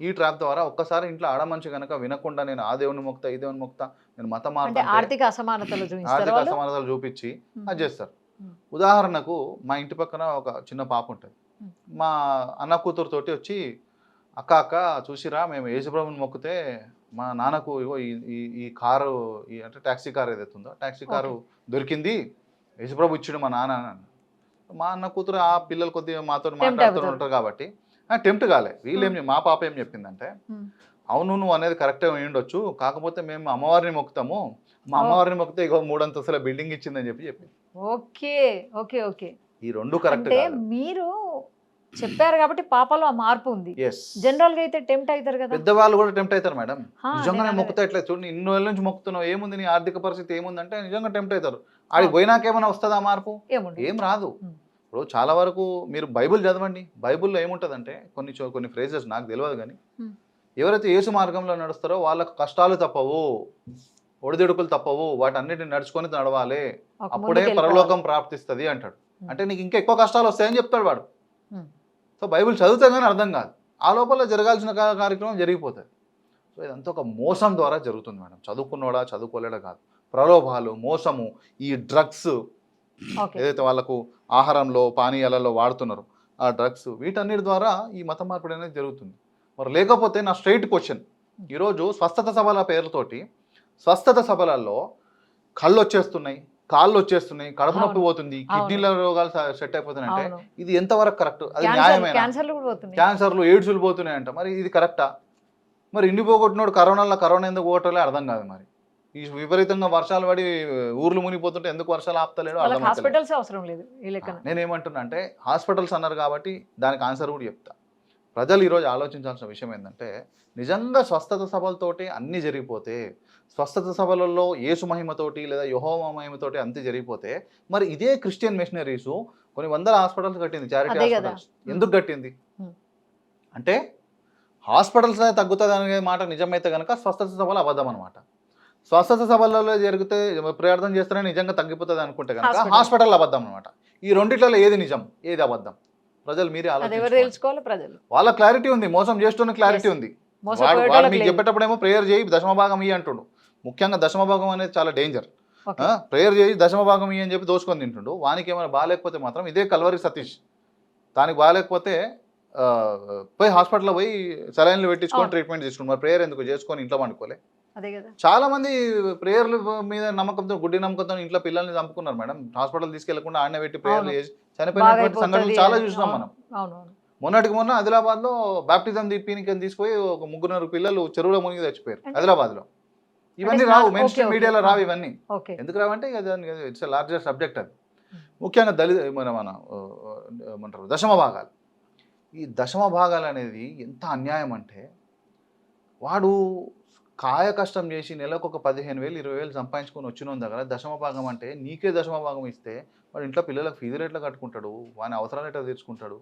ఈ ట్రాప్ ద్వారా ఒక్కసారి ఇంట్లో ఆడ మనిషి కనుక వినకుండా నేను ఆ దేవుని మొక్తా ఈ దేవుని మొక్తా నేను మతం మారుతా ఆర్థిక అసమానతలు చూపించి అది చేస్తారు. ఉదాహరణకు మా ఇంటి పక్కన ఒక చిన్న పాప ఉంటుంది. మా అన్న కూతురుతోటి వచ్చి అక్క చూసిరా మేము యేసుప్రభుని మొక్కితే మా నాన్నకు ఇగో ఈ కారు అంటే ట్యాక్సీ కారు ఏదైతే ఉందో ట్యాక్సీ కారు దొరికింది, యేసుప్రభు ఇచ్చాడు మా నాన్న. మా అన్న కూతురు ఆ పిల్లలు కొద్దిగా మాతో మాట్లాడుతూ ఉంటారు కాబట్టి టెంప్ట్ కాలే. మా పాప ఏం చెప్పిందంటే, అవును నువ్వు అనేది కరెక్టే ఉండొచ్చు, కాకపోతే మేము అమ్మవారిని మొక్కుతాము, మా అమ్మవారిని మొక్కితే ఇగో 3 అంతస్తుల బిల్డింగ్ ఇచ్చిందని చెప్పింది. ఓకే ఓకే ఓకే ఈ రెండు కరెక్ట్. మీరు చెప్పారు కాబట్టి పాపలో ఆ మార్పు ఉంది. జనరల్ గా అయితే టెంప్ట్ అవుతారు కదా, పెద్దవాళ్ళు కూడా టెంప్ట్ అవుతారు మేడం. నిజంగా మొక్కుతా ఎట్లా చూడండి, ఇన్ని రోజుల నుంచి మొక్కుతున్నావు, ఏముంది నీ ఆర్థిక పరిస్థితి ఏముందంటే నిజంగా టెంప్ట్ అవుతారు. ఆడికి పోయినాకేమైనా వస్తుందా మార్పు? ఏం రాదు. ఇప్పుడు చాలా వరకు మీరు బైబుల్ చదవండి, బైబుల్లో ఏముంటుందంటే కొన్ని ఫ్రేజెస్ నాకు తెలియదు కానీ, ఎవరైతే యేసు మార్గంలో నడుస్తారో వాళ్ళకు కష్టాలు తప్పవు, ఒడిదుడుకులు తప్పవు, వాటన్నిటిని నడుచుకొని నడవాలి, అప్పుడే పరలోకం ప్రాప్తిస్తుంది అంటాడు. అంటే నీకు ఇంకా ఎక్కువ కష్టాలు వస్తాయని చెప్తాడు వాడు. సో బైబుల్ చదివితే కానీ అర్థం కాదు, ఆ లోపల జరగాల్సిన కార్యక్రమం జరిగిపోతుంది. సో ఇదంతా ఒక మోసం ద్వారా జరుగుతుంది మేడం. చదువుకున్నోడా చదువుకోలేడా కాదు, ప్రలోభాలు, మోసము, ఈ డ్రగ్స్ ఏదైతే వాళ్ళకు ఆహారంలో పానీయాలలో వాడుతున్నారు ఆ డ్రగ్స్, వీటన్నిటి ద్వారా ఈ మత మార్పిడి అనేది జరుగుతుంది. మరి లేకపోతే నా స్ట్రైట్ క్వశ్చన్, ఈరోజు స్వస్థత సభల పేరుతోటి స్వస్థత సభలలో కళ్ళు వచ్చేస్తున్నాయి, కాళ్ళు వచ్చేస్తున్నాయి, కడుపు నొప్పి పోతుంది, కిడ్నీల రోగాలు సెట్ అయిపోతున్నాయి అంటే ఇది ఎంతవరకు కరెక్ట్? అది న్యాయమైన? క్యాన్సర్లు ఎయిడ్స్లు పోతున్నాయి అంట, మరి ఇది కరెక్టా? మరి ఇన్ని పోగొట్టినోడు కరోనా ఎందుకు పోగొట్టలే అర్థం కాదు. మరి ఈ విపరీతంగా వర్షాలు పడి ఊర్లు మునిగిపోతుంటే ఎందుకు వర్షాలు ఆపుతలేడు అవసరం లేదు. నేనేమంటున్నా అంటే, హాస్పిటల్స్ అన్నారు కాబట్టి దానికి ఆన్సర్ కూడా చెప్తా. ప్రజలు ఈరోజు ఆలోచించాల్సిన విషయం ఏంటంటే, నిజంగా స్వస్థత సభలతోటి అన్నీ జరిగిపోతే, స్వస్థత సభలలో యేసు మహిమతోటి లేదా యెహోవా మహిమతోటి అంతే జరిగిపోతే, మరి ఇదే క్రిస్టియన్ మిషనరీస్ కొన్ని వందల హాస్పిటల్స్ కట్టింది, చారిటీ హాస్పిటల్స్. ఎందుకు కట్టింది అంటే, హాస్పిటల్స్ తగ్గుతుంది అనే మాట నిజమైతే కనుక స్వస్థత సభలు అబద్ధం అనమాట. స్వస్థత సభలలో జరిగితే ప్రార్థన చేస్తేనే నిజంగా తగ్గిపోతుంది అనుకుంటే కనుక హాస్పిటల్ అబద్ధం అనమాట. ఈ రెండిట్లలో ఏది నిజం ఏది అబద్ధం? ప్రజలు మీరే ఆలోచించుకోవాలి. వాళ్ళ క్లారిటీ ఉంది, మోసం చేస్తున్న క్లారిటీ ఉంది. వాడు మీకు చెప్పేటప్పుడేమో ప్రేయర్ చేయి దశమభాగం ఇయ్యి అంటుండు. ముఖ్యంగా దశమభాగం అనేది చాలా డేంజర్. ప్రేయర్ చేయి దశమభాగం ఇయ్యి అని చెప్పి దోసుకొని తింటుండు. వానికి ఏమైనా బాగాలేకపోతే మాత్రం ఇదే కల్వరి సతీష్, దానికి బాగాలేకపోతే పోయి హాస్పిటల్లో పోయి సెలైన్లు పెట్టించుకొని ట్రీట్మెంట్ తీసుకుంటారు. మరి ప్రేయర్ ఎందుకు చేసుకొని ఇంట్లో పండుకోలే? చాలా మంది ప్రేయర్ల మీద నమ్మకంతో, గుడ్డి నమ్మకంతో ఇంట్లో పిల్లల్ని చంపుకున్నారు మేడం. హాస్పిటల్ తీసుకెళ్లకుండా ఆడనే పెట్టి ప్రేయర్లు చేసి చనిపోయినటువంటి సంఘటనలు చాలా చూసినాం మనం. మొన్నటికి మొన్న ఆదిలాబాద్లో బాప్టిజం దీనికి తీసుకుపోయి ఒక 3 పిల్లలు చెరువులో మునిగి చచ్చిపోయారు ఆదిలాబాద్లో. ఇవన్నీ రావు, మెయిన్ స్ట్రీమ్ మీడియాలో రావు ఇవన్నీ. ఎందుకు రావంటే ఇట్స్ లార్జర్ సబ్జెక్ట్. అది ముఖ్యంగా ఏమంటారు దశమ భాగాలు. ఈ దశమ భాగాలు అనేది ఎంత అన్యాయం అంటే, వాడు కాయ కష్టం చేసి నెలకు ఒక 15,000 20,000 సంపాదించుకొని వచ్చిన దగ్గర దశమ భాగం అంటే నీకే దశమ భాగం ఇస్తే వాడు ఇంట్లో పిల్లలకు ఫీజులు ఎట్లా కట్టుకుంటాడు, వాని అవసరాలు ఎట్లా తీర్చుకుంటాడు?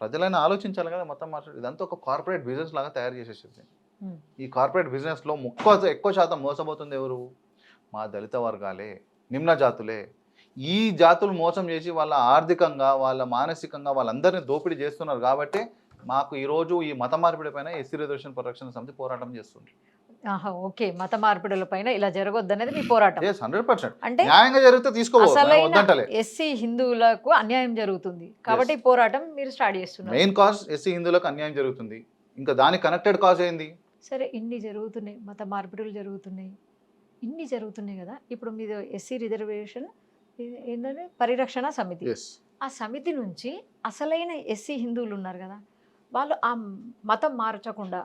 ప్రజలైనా ఆలోచించాలి కదా. మొత్తం మాట్లాడు ఇదంతా ఒక కార్పొరేట్ బిజినెస్ లాగా తయారు చేసేసింది. ఈ కార్పొరేట్ బిజినెస్లో ఎక్కువ శాతం మోసపోతుంది ఎవరు? మా దళిత వర్గాలే, నిమ్న జాతులే. ఈ జాతులు మోసం చేసి వాళ్ళ ఆర్థికంగా, వాళ్ళ మానసికంగా వాళ్ళందరినీ దోపిడీ చేస్తున్నారు కాబట్టి మాకు ఈరోజు ఈ మత మార్పిడి పైన ఎస్సీ రిజర్వేషన్ పరిరక్షణ సమితి పోరాటం చేస్తుంది. ఓకే, మత మార్పిడుల పైన ఇలా జరగొద్దు అనేది మీ పోరాటం. 100%. అంటే న్యాయంగా జరిగితే తీసుకోవాలి. ఎస్సీ హిందువులకు అన్యాయం జరుగుతుంది కాబట్టి ఈ పోరాటం మీరు స్టార్ట్ చేస్తున్నారు. మెయిన్ కాజ్ ఎస్సీ హిందువులకు అన్యాయం జరుగుతుంది. ఇంకా దానికి కనెక్టెడ్ కాజ్ ఏంది? సరే, ఇన్ని జరుగుతున్నాయి, మత మార్పిడులు జరుగుతున్నాయి, ఇన్ని జరుగుతున్నాయి కదా. ఇప్పుడు మీరు ఎస్సీ రిజర్వేషన్ ఏంటంటే పరిరక్షణ సమితి, ఆ సమితి నుంచి అసలైన ఎస్సీ హిందువులు ఉన్నారు కదా, వాళ్ళు ఆ మతం మార్చకుండా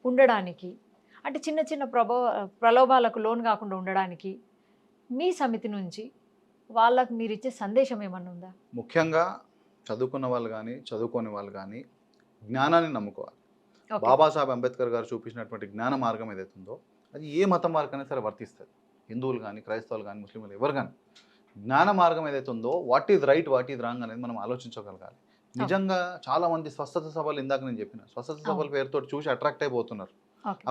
ఉండడానికి, అంటే చిన్న చిన్న ప్రలోభాలకు లోన్ కాకుండా ఉండడానికి మీ సమితి నుంచి వాళ్ళకు మీరు ఇచ్చే సందేశం ఏమన్నా ఉందా? ముఖ్యంగా చదువుకున్న వాళ్ళు కానీ చదువుకోని వాళ్ళు కానీ జ్ఞానాన్ని నమ్ముకోవాలి. బాబాసాహెబ్ అంబేద్కర్ గారు చూపించినటువంటి జ్ఞాన మార్గం ఏదైతే ఉందో అది ఏ మత మార్గమైనా సరే వర్తిస్తుంది. హిందువులు కానీ క్రైస్తవులు కానీ ముస్లింలు ఎవరు కానీ జ్ఞాన మార్గం ఏదైతే ఉందో what is right what is wrong అనేది మనం ఆలోచించగలగాలి. నిజంగా చాలా మంది స్వస్థత సభలు, ఇందాక నేను చెప్పిన స్వస్థత సభల పేరుతో చూసి అట్రాక్ట్ అయిపోతున్నారు.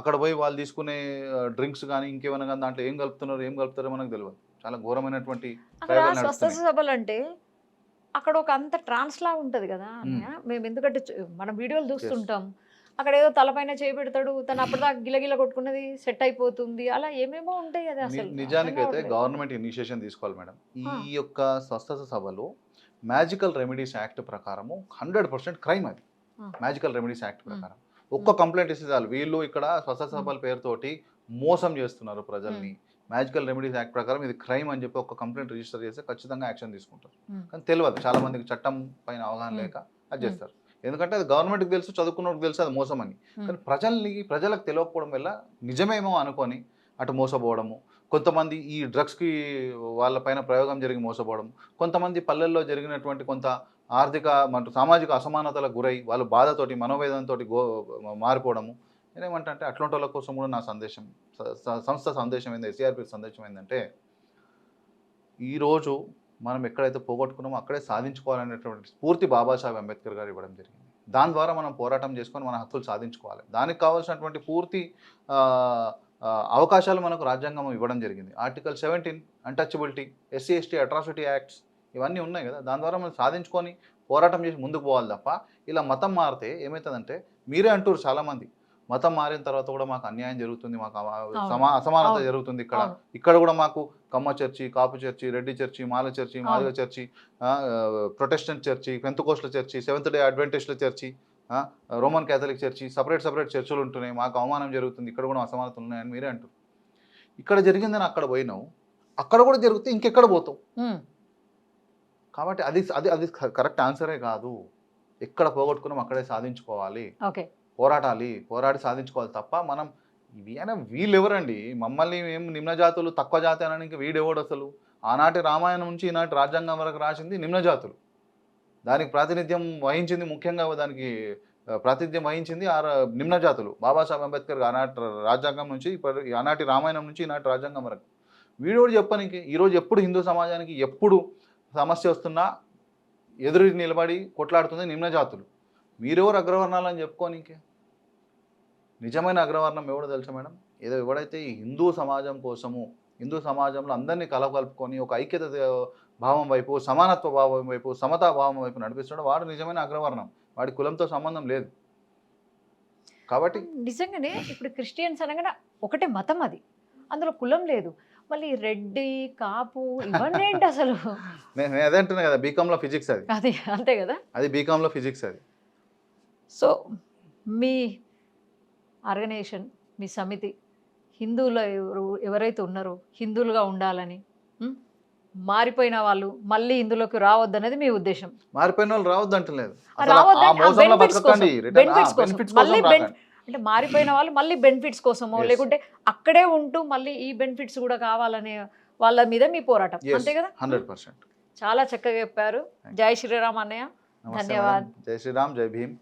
అక్కడ పోయి వాళ్ళు తీసుకునే డ్రింక్స్ కానీ ఇంకేమైనా కానీ దాంట్లో ఏం కలుపుతారో మనకు తెలియదు. చాలా ఘోరమైనటువంటి స్వస్థత సభలు అంటే అక్కడ ఒక అంత ట్రాన్స్ లా ఉంటది కదా. మేము ఎందుకంటే మనం వీడియోలు చూస్తుంటాం, అక్కడ ఏదో తలపైన చేపెడతాడు, తను అప్పటిదాకా గిలగిల కొట్టుకున్నది సెట్ అయిపోతుంది, అలా ఏమేమో ఉంటాయి కదా. అసలు నిజానికైతే గవర్నమెంట్ ఇనిషియేషన్ తీసుకోవాలి మేడం. ఈ యొక్క స్వస్థత సభలు మ్యాజికల్ రెమెడీస్ యాక్ట్ ప్రకారము 100% క్రైమ్. అది మ్యాజికల్ రెమెడీస్ యాక్ట్ ప్రకారం ఒక్క కంప్లైంట్ ఇస్తే చాలు, వీళ్ళు ఇక్కడ స్వస్థత సభల పేరుతోటి మోసం చేస్తున్నారు ప్రజల్ని, మ్యాజికల్ రెమెడీస్ యాక్ట్ ప్రకారం ఇది క్రైమ్ అని చెప్పి ఒక కంప్లైంట్ రిజిస్టర్ చేస్తే ఖచ్చితంగా యాక్షన్ తీసుకుంటారు. కానీ తెలియదు, చాలా మందికి చట్టం పైన అవగాహన లేక అది చేస్తారు. ఎందుకంటే అది గవర్నమెంట్కి తెలుసు, చదువుకున్నోడికి తెలుసు అది మోసం అని. కానీ ప్రజలకు తెలియకపోవడం వల్ల నిజమేమో అనుకొని అటు మోసపోవడము, కొంతమంది ఈ డ్రగ్స్కి వాళ్ళపైన ప్రయోగం జరిగి మోసపోవడం, కొంతమంది పల్లెల్లో జరిగినటువంటి కొంత ఆర్థిక సామాజిక అసమానతలకు గురై వాళ్ళు బాధతోటి మనోవేదనతో మారిపోవడము. నేనేమంటే అట్లాంటి వాళ్ళ కోసం కూడా నా సందేశం, సంస్థ సందేశం ఏంది, ఎస్సీఆర్పీ సందేశం ఏంటంటే ఈరోజు మనం ఎక్కడైతే పోగొట్టుకున్నామో అక్కడే సాధించుకోవాలనేటువంటి స్ఫూర్తి బాబాసాహెబ్ అంబేద్కర్ గారు ఇవ్వడం జరిగింది. దాని ద్వారా మనం పోరాటం చేసుకొని మన హక్కులు సాధించుకోవాలి. దానికి కావాల్సినటువంటి పూర్తి అవకాశాలు మనకు రాజ్యాంగం ఇవ్వడం జరిగింది. Article 17 untouchability, SC ST atrocity acts ఇవన్నీ ఉన్నాయి కదా. దాని ద్వారా మనం సాధించుకొని పోరాటం చేసి ముందుకు పోవాలి తప్ప ఇలా మతం మారితే ఏమవుతుందంటే, మీరే అంటారు చాలామంది, మతం మారిన తర్వాత కూడా మాకు అన్యాయం జరుగుతుంది, మాకు అసమానత జరుగుతుంది, ఇక్కడ కూడా మాకు Kamma church, Kapu church, Reddy church, Mala church, Madiga church, Protestant church, Pentecostal church, seventh day అడ్వెంటిస్టుల church, Roman Catholic church, separate చర్చిలు ఉంటున్నాయి, మాకు అవమానం జరుగుతుంది, ఇక్కడ కూడా అసమానతలు ఉన్నాయని మీరే అంటారు. ఇక్కడ జరిగిందని అక్కడ పోయినావు, అక్కడ కూడా జరిగితే ఇంకెక్కడ పోతావు. కాబట్టి అది అది అది కరెక్ట్ ఆన్సరే కాదు. ఎక్కడ పోగొట్టుకున్నాం అక్కడే సాధించుకోవాలి, పోరాడి సాధించుకోవాలి తప్ప మనం వీళ్ళు ఎవరండి, మమ్మల్ని మేము నిమ్న జాతులు తక్కువ జాతి అనడానికి వీడెవడు అసలు? ఆనాటి రామాయణం నుంచి ఈనాటి రాజ్యాంగం వరకు రాసింది నిమ్న జాతులు, దానికి ప్రాతినిధ్యం వహించింది, ముఖ్యంగా దానికి ప్రాతినిధ్యం వహించింది నిమ్న జాతులు. బాబాసాహెబ్ అంబేద్కర్ ఆనాటి రాజ్యాంగం నుంచి ఆనాటి రామాయణం నుంచి ఈనాటి రాజ్యాంగం వరకు. వీడోడు చెప్పనికి ఈరోజు ఎప్పుడు హిందూ సమాజానికి ఎప్పుడు సమస్య వస్తున్నా ఎదురు నిలబడి కొట్లాడుతుంది నిమ్న జాతులు. మీరెవరు అగ్రవర్ణాలు అని చెప్పుకోనికే? నిజమైన అగ్రవర్ణం ఎవడో తెలుసా మేడం? ఏదో ఎవడైతే ఈ హిందూ సమాజం కోసము, హిందూ సమాజంలో అందరినీ కలుపుకొని ఒక ఐక్యత భావం వైపు, సమానత్వ భావం వైపు, సమతా భావం వైపు నడిపిస్తాడో వాడు నిజమైన అగ్రవర్ణం. వాడి కులంతో సంబంధం లేదు. కాబట్టి నిజంగానే ఇప్పుడు క్రిస్టియన్స్ అనగానే ఒకటే మతం, అది అందులో కులం లేదు. మళ్ళీ రెడ్డి, కాపు ఇవన్నీ ఏంటి అసలు? నేను అదే అంటున్నా కదా, బీకామ్లో ఫిజిక్స్ అది అంతే కదా, అది బీకామ్లో ఫిజిక్స్ అది. సో మీ ఆర్గనైజేషన్, మీ సమితి హిందువులు ఎవరైతే ఉన్నారో హిందువులుగా ఉండాలని, మారిపోయిన వాళ్ళు మళ్ళీ ఇందులోకి రావద్దు అనేది మీ ఉద్దేశం? మారిపోయిన వాళ్ళు రావద్దు అంటలేదు, అంటే మారిపోయిన వాళ్ళు మళ్ళీ బెనిఫిట్స్ కోసమో లేకుంటే అక్కడే ఉంటూ మళ్ళీ ఈ బెనిఫిట్స్ కూడా కావాలనే వాళ్ళ మీద మీ పోరాటం, అంతే కదా? 100%. చాలా చక్కగా చెప్పారు. జై శ్రీరామ్ అన్నయ్య, ధన్యవాదాలు. జై శ్రీరామ్, జై భీమ్.